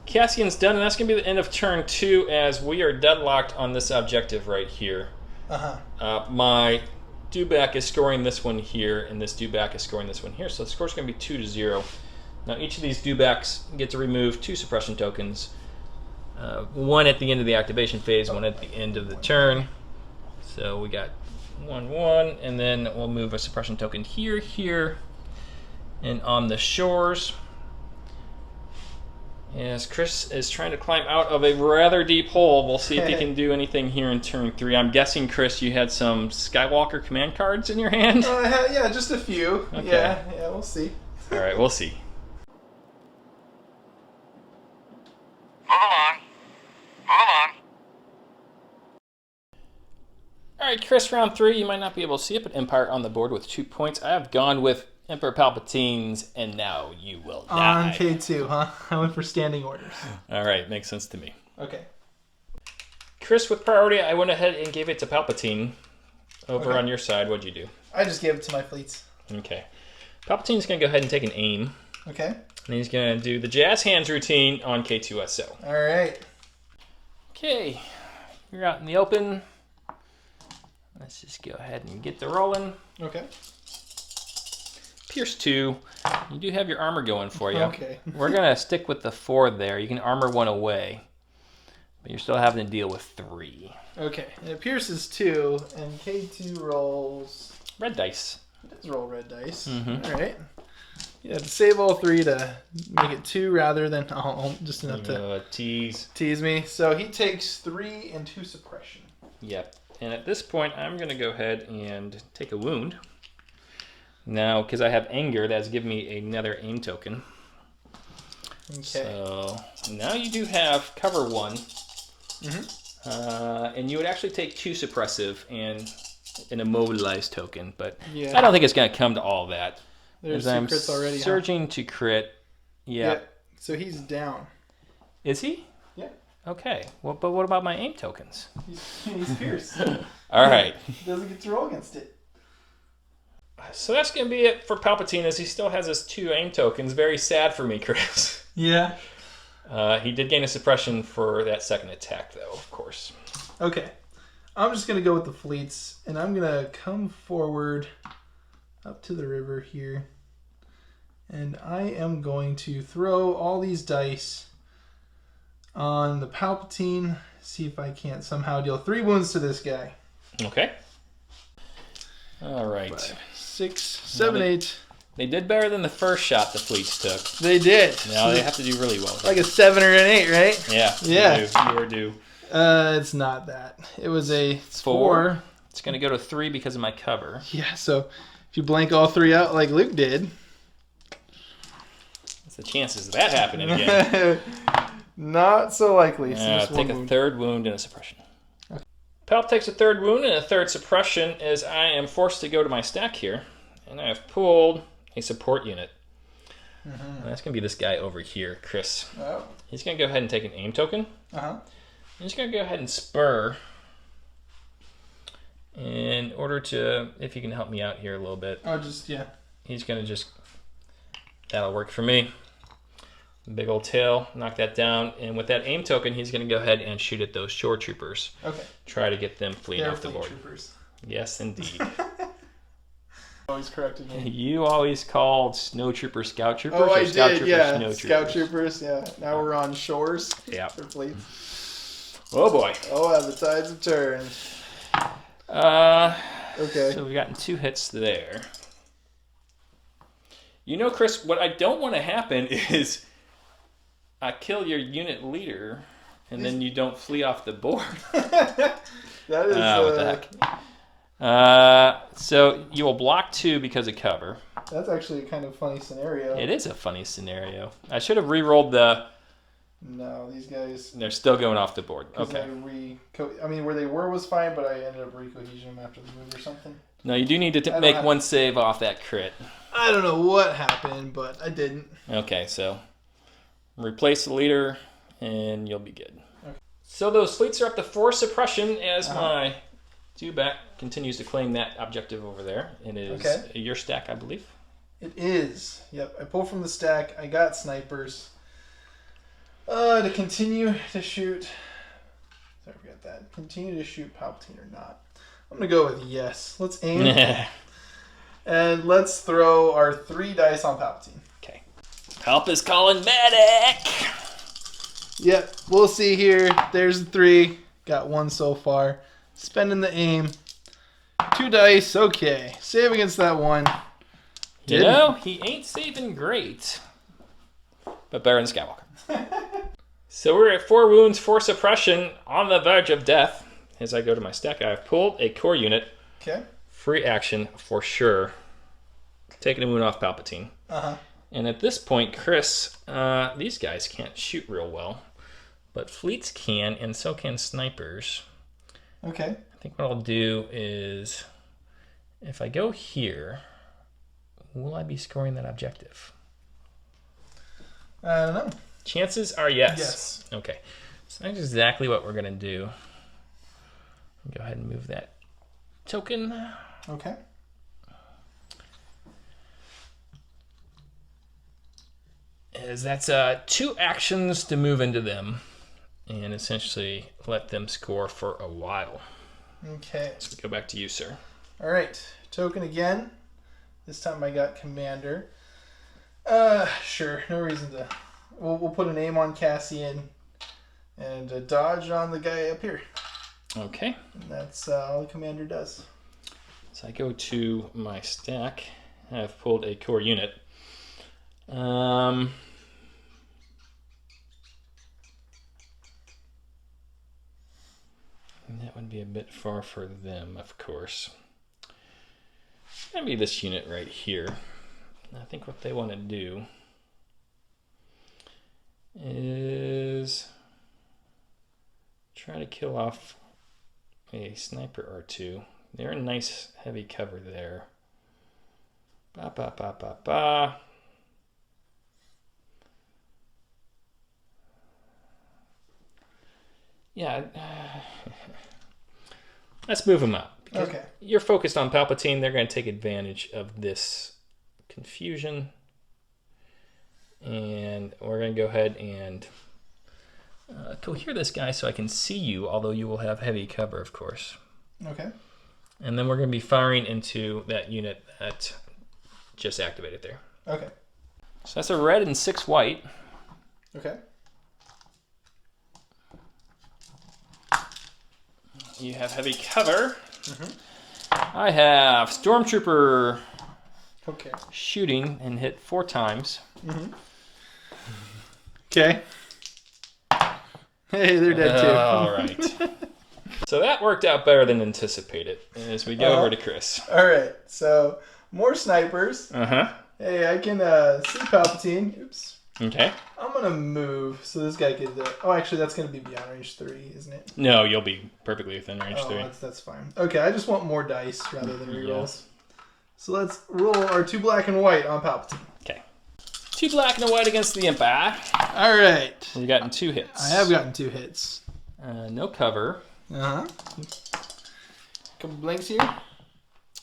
Cassian's done, and that's going to be the end of turn 2 as we are deadlocked on this objective right here. My dewback is scoring this one here, and this dewback is scoring this one here. So the score's going to be 2-0. Now each of these dewbacks get to remove 2 suppression tokens. 1 at the end of the activation phase, 1 at the end of the turn. So we got 1-1, and then we'll move a suppression token here, and on the shores. As Chris is trying to climb out of a rather deep hole, we'll see if he can do anything here in turn 3. I'm guessing, Chris, you had some Skywalker command cards in your hand? Yeah, just a few. Okay. Yeah, we'll see. All right, we'll see. All right, Chris, round 3. You might not be able to see it, but Empire on the board with 2 points. I have gone with Emperor Palpatine's, and now you will die. On K2, huh? I went for standing orders. All right, makes sense to me. Okay. Chris, with priority, I went ahead and gave it to Palpatine. Over on your side, what'd you do? I just gave it to my fleets. Okay. Palpatine's going to go ahead and take an aim. Okay. And he's going to do the jazz hands routine on K2SO. All right. Okay. You're out in the open. Let's just go ahead and get the rolling. Okay. Pierce 2. You do have your armor going for you. Okay. We're going to stick with the 4 there. You can armor 1 away. But you're still having to deal with 3. Okay. And it pierces 2, and K2 rolls... Red dice. It does roll red dice. Mm-hmm. All right. You have to save all 3 to make it 2 rather than... just enough to tease me. So he takes 3 and 2 suppression. Yep. And at this point, I'm going to go ahead and take a wound. Now, because I have anger, that's giving me another aim token. Okay. So now you do have cover 1. Mm-hmm. And you would actually take 2 suppressive and an immobilized token. But Yeah. I don't think it's going to come to all that. There's as 2 I'm crits already. surging to crit. Yeah. So he's down. Is he? Yeah. Okay. Well, but what about my aim tokens? He's fierce. All right. He doesn't get to roll against it. So that's going to be it for Palpatine, as he still has his 2 aim tokens. Very sad for me, Chris. Yeah. He did gain a suppression for that second attack, though, of course. Okay. I'm just going to go with the fleets, and I'm going to come forward up to the river here. And I am going to throw all these dice on the Palpatine, see if I can't somehow deal 3 wounds to this guy. Okay. All right. 5, 6, 7, 8. They did better than the first shot the fleets took. They did. Now they have to do really well. Like a 7 or an 8, right? Yeah. Yeah. You are due. It's not that. It was a 4. It's going to go to 3 because of my cover. Yeah, so if you blank all 3 out like Luke did. What's the chances of that happening again? Not so likely. So just take a 3rd wound and a suppression. Okay. Palp takes a 3rd wound and a 3rd suppression as I am forced to go to my stack here. And I have pulled a support unit. Mm-hmm. And that's going to be this guy over here, Chris. Oh. He's going to go ahead and take an aim token. Uh-huh. He's going to go ahead and spur in order to, if you can help me out here a little bit. Oh, just, yeah. He's going to just, that'll work for me. Big old tail, knock that down. And with that aim token, he's going to go ahead and shoot at those shore troopers. Okay. Try to get them fleeing They're off the fleet board. troopers. Yes, indeed. Always corrected me. You always called snow troopers scout troopers. Oh, or I scout did, troopers, yeah. snow Scout troopers? troopers, yeah. Now we're on shores. Yeah. For fleets. Oh boy. Oh, the tides have turned. Okay. So we've gotten 2 hits there. You know, Chris, what I don't want to happen is I kill your unit leader, and then you don't flee off the board. That is. What the heck? So you will block 2 because of cover. That's actually a kind of funny scenario. It is a funny scenario. I should have re-rolled the... No, these guys. They're still going off the board. Okay. I mean, where they were was fine, but I ended up recohesion them after the move or something. No, you do need to make 1 save off that crit. I don't know what happened, but I didn't. Okay, so replace the leader, and you'll be good. Okay. So those fleets are up to 4 suppression as my dewback continues to claim that objective over there. It is your stack, I believe. It is. Yep, I pulled from the stack. I got snipers. To continue to shoot... Sorry, I forgot that. Continue to shoot Palpatine or not. I'm going to go with yes. Let's aim. And let's throw our 3 dice on Palpatine. Okay. Palp is calling medic! Yep, we'll see here. There's the 3. Got 1 so far. Spending the aim. 2 dice. Okay. Save against that 1. You know, he ain't saving great. But better than Skywalker. So we're at 4 wounds, 4 suppression, on the verge of death. As I go to my stack, I've pulled a core unit. Okay. Free action for sure. Taking a wound off Palpatine. And at this point, Chris, these guys can't shoot real well. But fleets can, and so can snipers. Okay. I think what I'll do is, if I go here, will I be scoring that objective? I don't know. Chances are yes. Yes. Okay. So that's exactly what we're going to do. Go ahead and move that token. Okay. As that's 2 actions to move into them and essentially let them score for a while. Okay. So we go back to you, sir. All right. Token again. This time I got Commander. Sure. No reason to... We'll put a name on Cassian and a dodge on the guy up here. Okay. And that's all the Commander does. So I go to my stack. I've pulled a core unit. That would be a bit far for them, of course. Maybe this unit right here. I think what they want to do is try to kill off a sniper or 2. They're in nice heavy cover there. Ba ba ba ba ba. Yeah. Let's move them up. Okay. You're focused on Palpatine. They're going to take advantage of this confusion. And we're going to go ahead and cohere this guy so I can see you, although you will have heavy cover, of course. Okay. And then we're going to be firing into that unit that just activated there. Okay. So that's a red and 6 white. Okay. You have heavy cover. I have Stormtrooper shooting and hit 4 times. Okay. Hey, they're dead too. All right. So that worked out better than anticipated as we go over to Chris. All right. So more snipers. Uh-huh. Hey, I can see Palpatine. Oops. Okay. I'm going to move so this guy could... oh, actually, that's going to be beyond range 3, isn't it? No, you'll be perfectly within range 3. That's fine. Okay, I just want more dice rather than rerolls. So let's roll our 2 black and white on Palpatine. Okay. 2 black and a white against the Empire. All right. You've gotten 2 hits. I have gotten 2 hits. No cover. Uh-huh. Couple blanks here.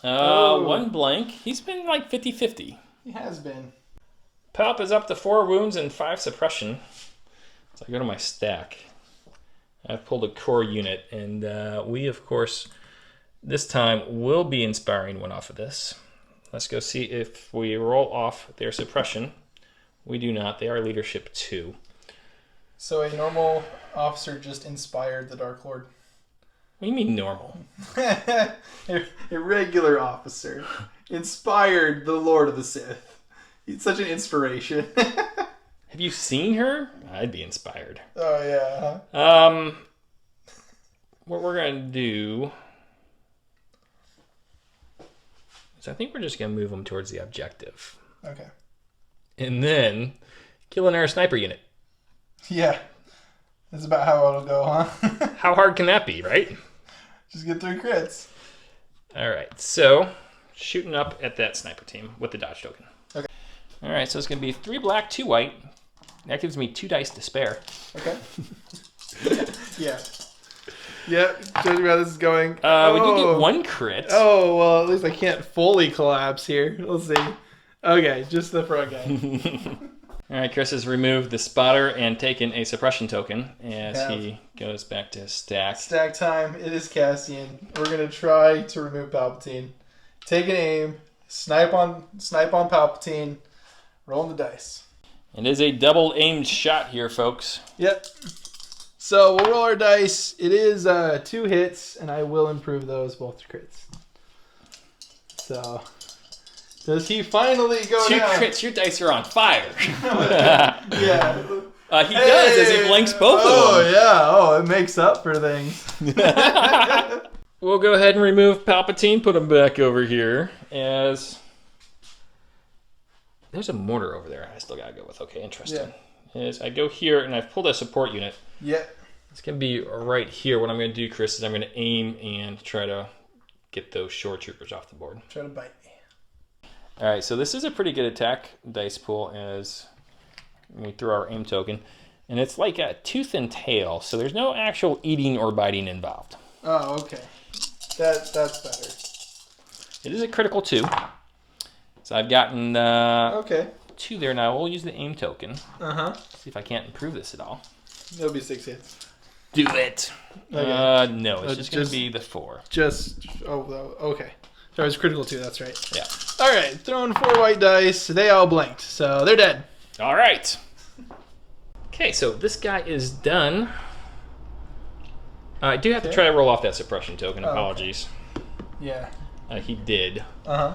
1 blank. He's been like 50-50. He has been. Palp is up to 4 wounds and 5 suppression. So I go to my stack. I've pulled a core unit, and we, of course, this time will be inspiring one off of this. Let's go see if we roll off their suppression. We do not. They are leadership 2. So a normal officer just inspired the Dark Lord. What do you mean normal? A regular officer. Inspired the Lord of the Sith. He's such an inspiration. Have you seen her? I'd be inspired. Oh, yeah. What we're going to do is I think we're just going to move them towards the objective. Okay. And then kill an air sniper unit. Yeah. That's about how it'll go, huh? How hard can that be, right? Just get 3 crits. All right, so shooting up at that sniper team with the dodge token. Okay. All right, so it's going to be 3 black, 2 white. That gives me 2 dice to spare. Okay. Yeah. Yep, shows me how this is going. We do get 1 crit. Oh, well, at least I can't fully collapse here. Let's see. Okay, just the front guy. All right, Chris has removed the spotter and taken a suppression token as he goes back to his stack. Stack time. It is Cassian. We're going to try to remove Palpatine. Take an aim. Snipe on Palpatine. Rolling the dice. It is a double aimed shot here, folks. Yep. So we'll roll our dice. It is 2 hits, and I will improve those both to crits. So, does he finally go 2 down? crits, your dice are on fire. Yeah. He does as he blanks both of them. Oh, yeah. Oh, it makes up for things. We'll go ahead and remove Palpatine, put him back over here as... There's a mortar over there I still got to go with. Okay, interesting. Yeah. As I go here, and I've pulled a support unit. Yeah. It's going to be right here. What I'm going to do, Chris, is I'm going to aim and try to get those shore troopers off the board. Try to bite me. All right, so this is a pretty good attack dice pool as we throw our aim token. And it's like a tooth and tail, so there's no actual eating or biting involved. Oh, okay. That's better. It is a critical 2. So I've gotten Okay. 2 there now. We'll use the aim token. Uh-huh. See if I can't improve this at all. It'll be 6 hits. Do it. Okay. No, it's just going to be the 4. Okay. So it's critical 2, that's right. Yeah. All right, throwing 4 white dice. They all blinked, so they're dead. All right. Okay, so this guy is done. I do have to try to roll off that suppression token. Apologies. Yeah. He did. Uh-huh.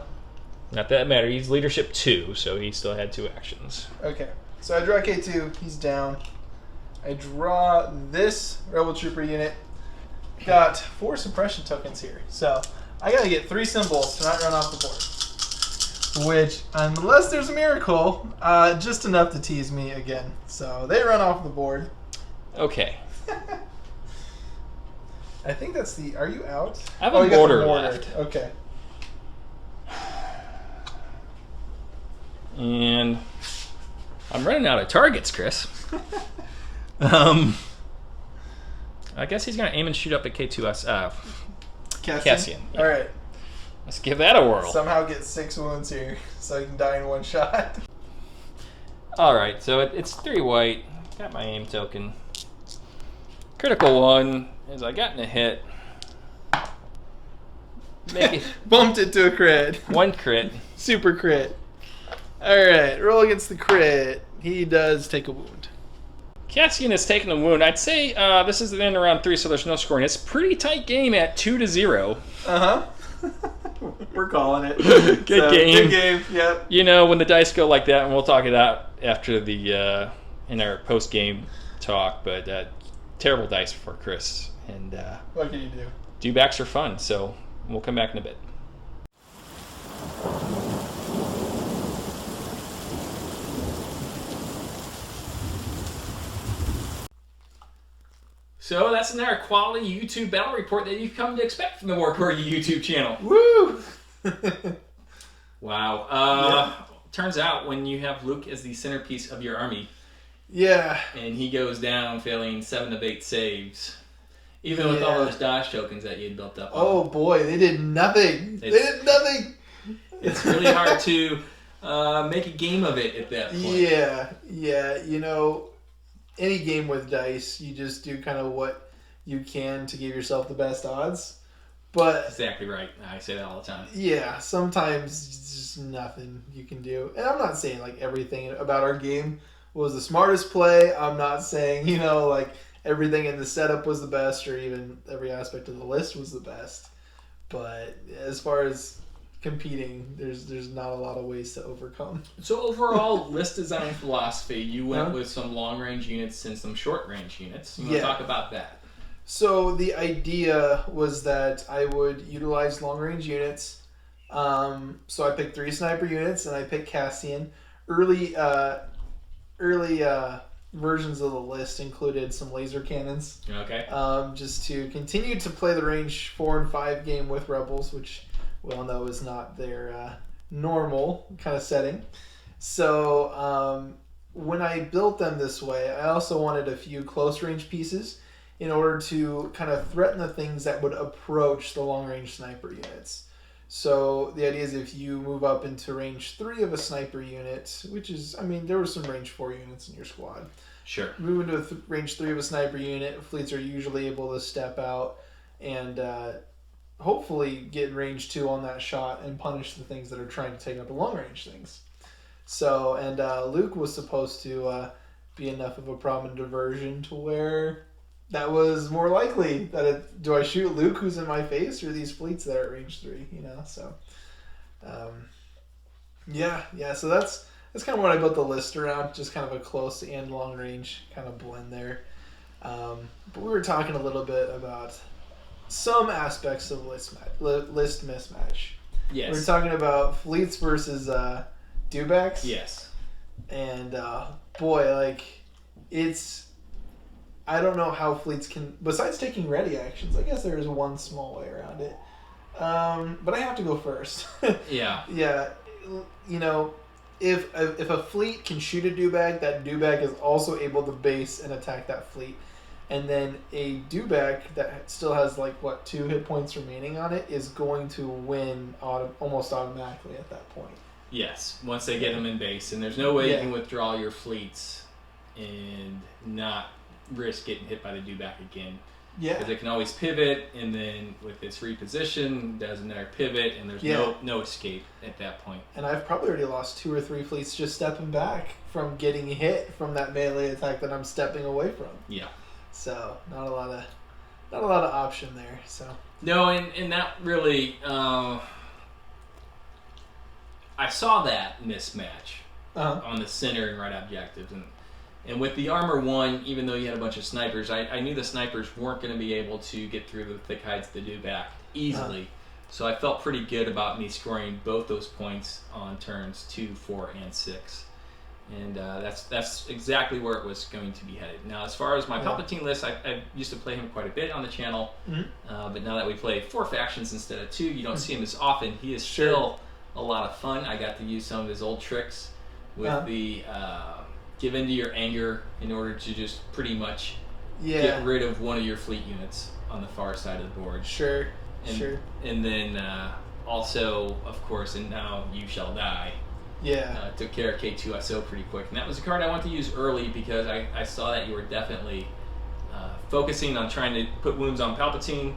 Not that matter. He's leadership 2, so he still had 2 actions. Okay. So I draw K2. He's down. I draw this Rebel Trooper unit. Got 4 suppression tokens here. So I got to get 3 symbols to not run off the board. Which, unless there's a miracle, just enough to tease me again. So they run off the board. Okay. I think that's the... Are you out? I have a mortar mortar left. Okay. And I'm running out of targets, Chris. I guess he's going to aim and shoot up at K2SO. Cassian. Yeah. All right. Let's give that a whirl. Somehow get 6 wounds here so I can die in 1 shot. All right, so it's 3 white. Got my aim token. Critical 1 is I got in a hit. Make it Bumped it to a crit. 1 crit. Super crit. Alright, roll against the crit. He does take a wound. Cassian has taken a wound. I'd say this is the end of round 3, so there's no scoring. It's a pretty tight game at 2-0. Uh-huh. We're calling it. Good game. Good game, yep. You know, when the dice go like that, and we'll talk it out after the in our post-game talk, but terrible dice for Chris. And What can you do? dewbacks are fun, so we'll come back in a bit. So that's another quality YouTube battle report that you've come to expect from the War Corgi YouTube channel. Woo! Wow. Turns out when you have Luke as the centerpiece of your army, Yeah. and he goes down failing 7 of 8 saves, even with all those dodge tokens that you had built up. Oh boy, they did nothing. They did nothing. It's really hard to make a game of it at that point. Yeah. You know, any game with dice, you just do kind of what you can to give yourself the best odds. But Exactly right. I say that all the time. yeah, sometimes it's just nothing you can do. And I'm not saying like everything about our game was the smartest play. I'm not saying, like everything in the setup was the best, or even every aspect of the list was the best. But as far as competing, there's not a lot of ways to overcome. So overall, list design philosophy, you went with some long-range units and some short-range units. You want to talk about that? So the idea was that I would utilize long-range units. So I picked 3 sniper units, and I picked Cassian. Early versions of the list included some laser cannons. Okay. Just to continue to play the range 4 and 5 game with Rebels, which we all know is not their normal kind of setting. So when I built them this way, I also wanted a few close range pieces in order to kind of threaten the things that would approach the long range sniper units. So the idea is if you move up into range 3 of a sniper unit, which is, I mean, there were some range 4 units in your squad. Sure. Move into range 3 of a sniper unit, fleets are usually able to step out and hopefully get range 2 on that shot and punish the things that are trying to take out the long range things. So, and Luke was supposed to be enough of a problem in diversion to where that was more likely that do I shoot Luke who's in my face or these fleets that are at range 3, you know? So, so that's kind of what I built the list around, just kind of a close and long range kind of blend there. But we were talking a little bit about some aspects of list mismatch. Yes. We were talking about fleets versus dewbacks. Yes. And boy, like it's, I don't know how fleets can, besides taking ready actions, I guess there is one small way around it. But I have to go first. Yeah. Yeah. You know, if a fleet can shoot a dewback, that dewback is also able to base and attack that fleet. And then a dewback that still has 2 hit points remaining on it is going to win almost automatically at that point. Yes, once they get them in base, and there's no way you can withdraw your fleets and not risk getting hit by the dewback again. Yeah, because it can always pivot, and then with its reposition, does another pivot, and there's no escape at that point. And I've probably already lost 2 or 3 fleets just stepping back from getting hit from that melee attack that I'm stepping away from. Yeah. So not a lot of option there. So no, and that really, I saw that mismatch on the center and right objectives, and with the armor 1, even though you had a bunch of snipers, I knew the snipers weren't going to be able to get through the thick hides of the dewback easily. So I felt pretty good about me scoring both those points on turns 2, 4, and 6. And that's exactly where it was going to be headed. Now, as far as my Palpatine list, I used to play him quite a bit on the channel, but now that we play 4 factions instead of 2, you don't see him as often. He is still a lot of fun. I got to use some of his old tricks with the give in to your anger in order to just pretty much get rid of one of your fleet units on the far side of the board. And then also, of course, and now you shall die. Took care of K2SO pretty quick. And that was a card I wanted to use early because I saw that you were definitely focusing on trying to put wounds on Palpatine,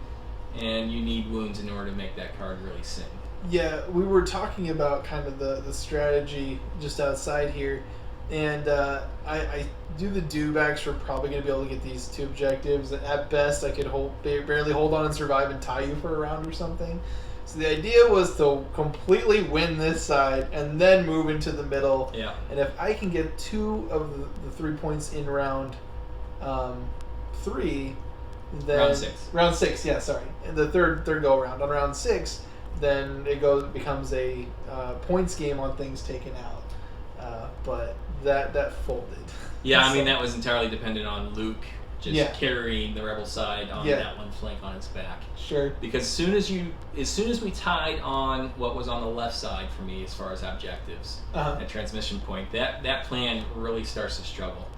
and you need wounds in order to make that card really sing. Yeah, we were talking about kind of the strategy just outside here, and I do the dewbacks. We're probably going to be able to get these 2 objectives. At best, I could barely hold on and survive and tie you for a round or something. So the idea was to completely win this side and then move into the middle. Yeah. And if I can get 2 of the 3 points in round 3, then round 6. Yeah, sorry. And the third go around on round 6, then it becomes a points game on things taken out. But that folded. Yeah, I mean that was entirely dependent on Luke just carrying the rebel side on that one flank on his back. Sure. Because as soon as we tied on what was on the left side for me as far as objectives at transmission point, that plan really starts to struggle.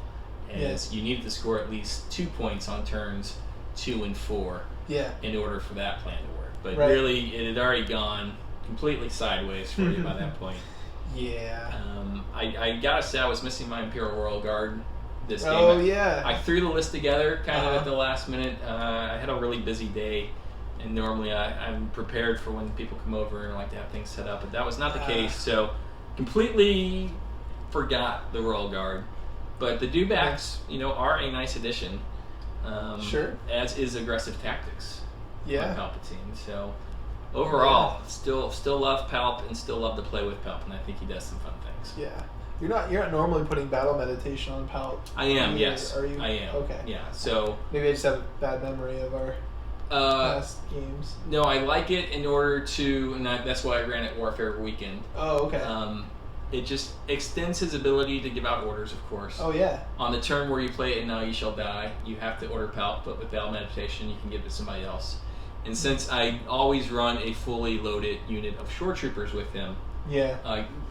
As you needed to score at least 2 points on turns 2 and 4 in order for that plan to work. But really, it had already gone completely sideways for you by that point. Yeah. I gotta say I was missing my Imperial Royal Guard this game. Oh, yeah. I threw the list together kind of at the last minute. I had a really busy day, and normally I'm prepared for when people come over and I like to have things set up, but that was not the case, so completely forgot the Royal Guard. But the dewbacks, are a nice addition. Sure. As is aggressive tactics. Yeah. By Palpatine. So overall, still love Palp and still love to play with Palp, and I think he does some fun things. Yeah. You're not normally putting battle meditation on Palp. I am, either, yes. Are you? I am. Okay. Yeah. So maybe I just have a bad memory of our past games. No, I like it in order to, and that's why I ran it Warfare Weekend. Oh, okay. It just extends his ability to give out orders, of course. Oh, yeah. On the turn where you play it, now you shall die, you have to order Palp, but with Battle Meditation, you can give it to somebody else. And since I always run a fully loaded unit of Shore Troopers with him,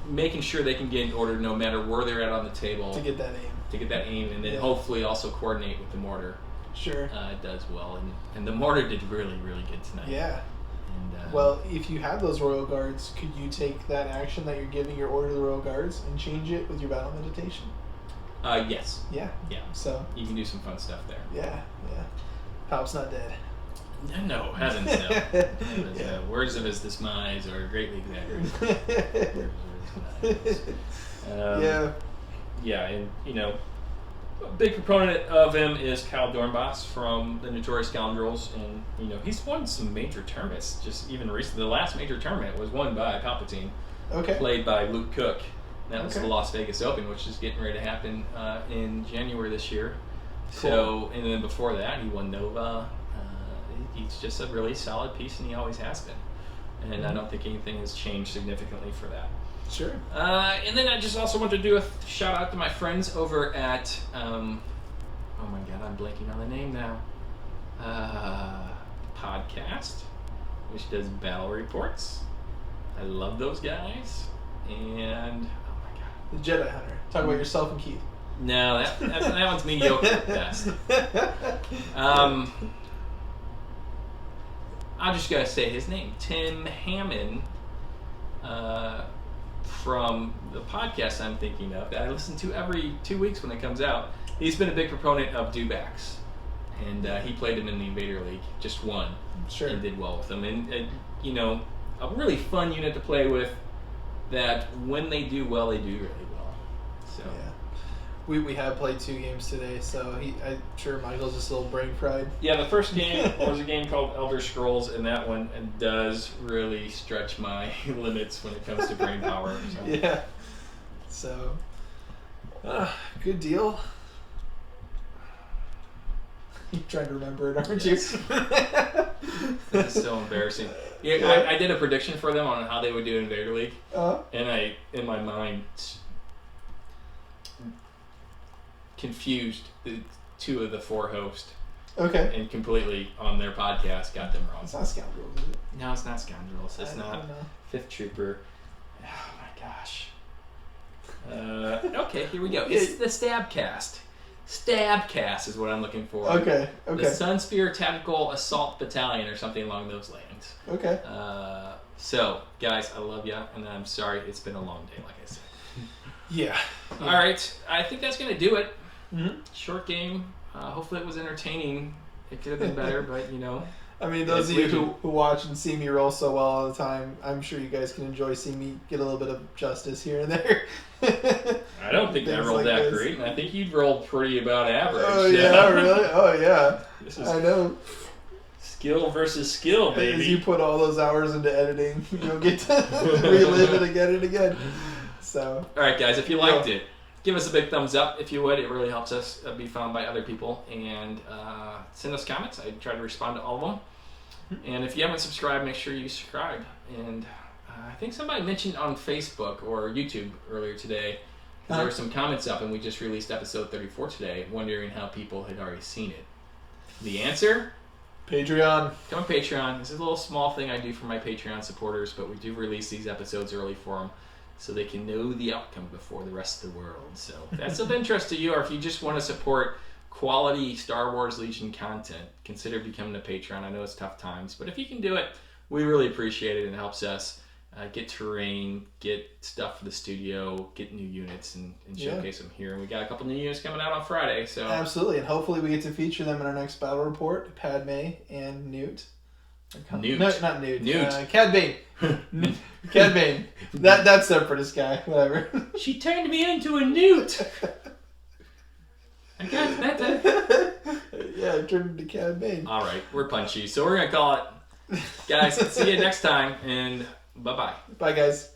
making sure they can get an order no matter where they're at on the table. To get that aim. To get that aim, and then hopefully also coordinate with the mortar. Sure. It does well, and the mortar did really, really good tonight. Yeah. And, well, if you have those Royal Guards, could you take that action that you're giving your order to the Royal Guards and change it with your battle meditation? Yes. Yeah. Yeah. So you can do some fun stuff there. Yeah. Palp's not dead. No, heavens no. Words of his demise are greatly exaggerated. Yeah, and a big proponent of him is Kyle Dornbos from the Notorious Scoundrels, and he's won some major tournaments. Just even recently, the last major tournament was won by Palpatine, played by Luke Cook. That was the Las Vegas Open, which is getting ready to happen in January this year. Cool. So, and then before that, he won Nova. He's just a really solid piece, and he always has been. And I don't think anything has changed significantly for that. Sure. And then I just also want to do a shout out to my friends over at, oh my god, I'm blanking on the name now. Podcast, which does battle reports. I love those guys. And, oh my god. The Jedi Hunter. Talk about yourself and Keith. No, that one's mediocre at best. I'm just going to say his name, Tim Hammond, from the podcast I'm thinking of, that I listen to every 2 weeks when it comes out. He's been a big proponent of dewbacks, and he played him in the Invader League, just won, and did well with them. And a really fun unit to play with, that when they do well, they do really well. So. Yeah. We have played 2 games today, so I'm sure Michael's just a little brain fried. Yeah, the first game was a game called Elder Scrolls, and that one does really stretch my limits when it comes to brain power. So. Yeah. So, good deal. You're trying to remember it, aren't you? That's so embarrassing. Yeah, I did a prediction for them on how they would do in Invader League, and I, in my mind, confused the 2 of the 4 hosts. Okay. And completely on their podcast got them wrong. It's not Scoundrels, is it? No, it's not Scoundrels. It's not don't know. Fifth Trooper. Oh my gosh. Okay, here we go. It's the Stabcast. Stabcast is what I'm looking for. Okay. The Sunspear Tactical Assault Battalion or something along those lines. Okay. So, guys, I love ya, and I'm sorry it's been a long day, like I said. Yeah. All right, I think that's going to do it. Mm-hmm. Short game. Hopefully it was entertaining. It could have been better, but I mean, those of you who watch and see me roll so well all the time, I'm sure you guys can enjoy seeing me get a little bit of justice here and there. I don't think I rolled that great, and I think you'd rolled pretty about average. Oh, yeah, really? Oh, yeah. I know. Skill versus skill, baby. As you put all those hours into editing, you'll get to relive it again and again. So. All right, guys, if you liked it, give us a big thumbs up if you would. It really helps us be found by other people. And send us comments. I try to respond to all of them. And if you haven't subscribed, make sure you subscribe. And I think somebody mentioned on Facebook or YouTube earlier today, there were some comments up, and we just released episode 34 today, wondering how people had already seen it. The answer? Patreon. Come on Patreon. This is a little small thing I do for my Patreon supporters, but we do release these episodes early for them, so they can know the outcome before the rest of the world. So if that's of interest to you, or if you just want to support quality Star Wars Legion content, consider becoming a Patreon. I know it's tough times, but if you can do it, we really appreciate it. It helps us get terrain, get stuff for the studio, get new units, and showcase them here. And we got a couple new units coming out on Friday. So absolutely, and hopefully we get to feature them in our next battle report, Padme and Newt. Newt. No, not Newt. Newt. Cad Bane. Cad Bane. That's separatist guy. Whatever. She turned me into a newt. I got that. Yeah, it turned into Cad Bane. All right, we're punchy, so we're gonna call it, guys. See you next time, and bye bye. Bye, guys.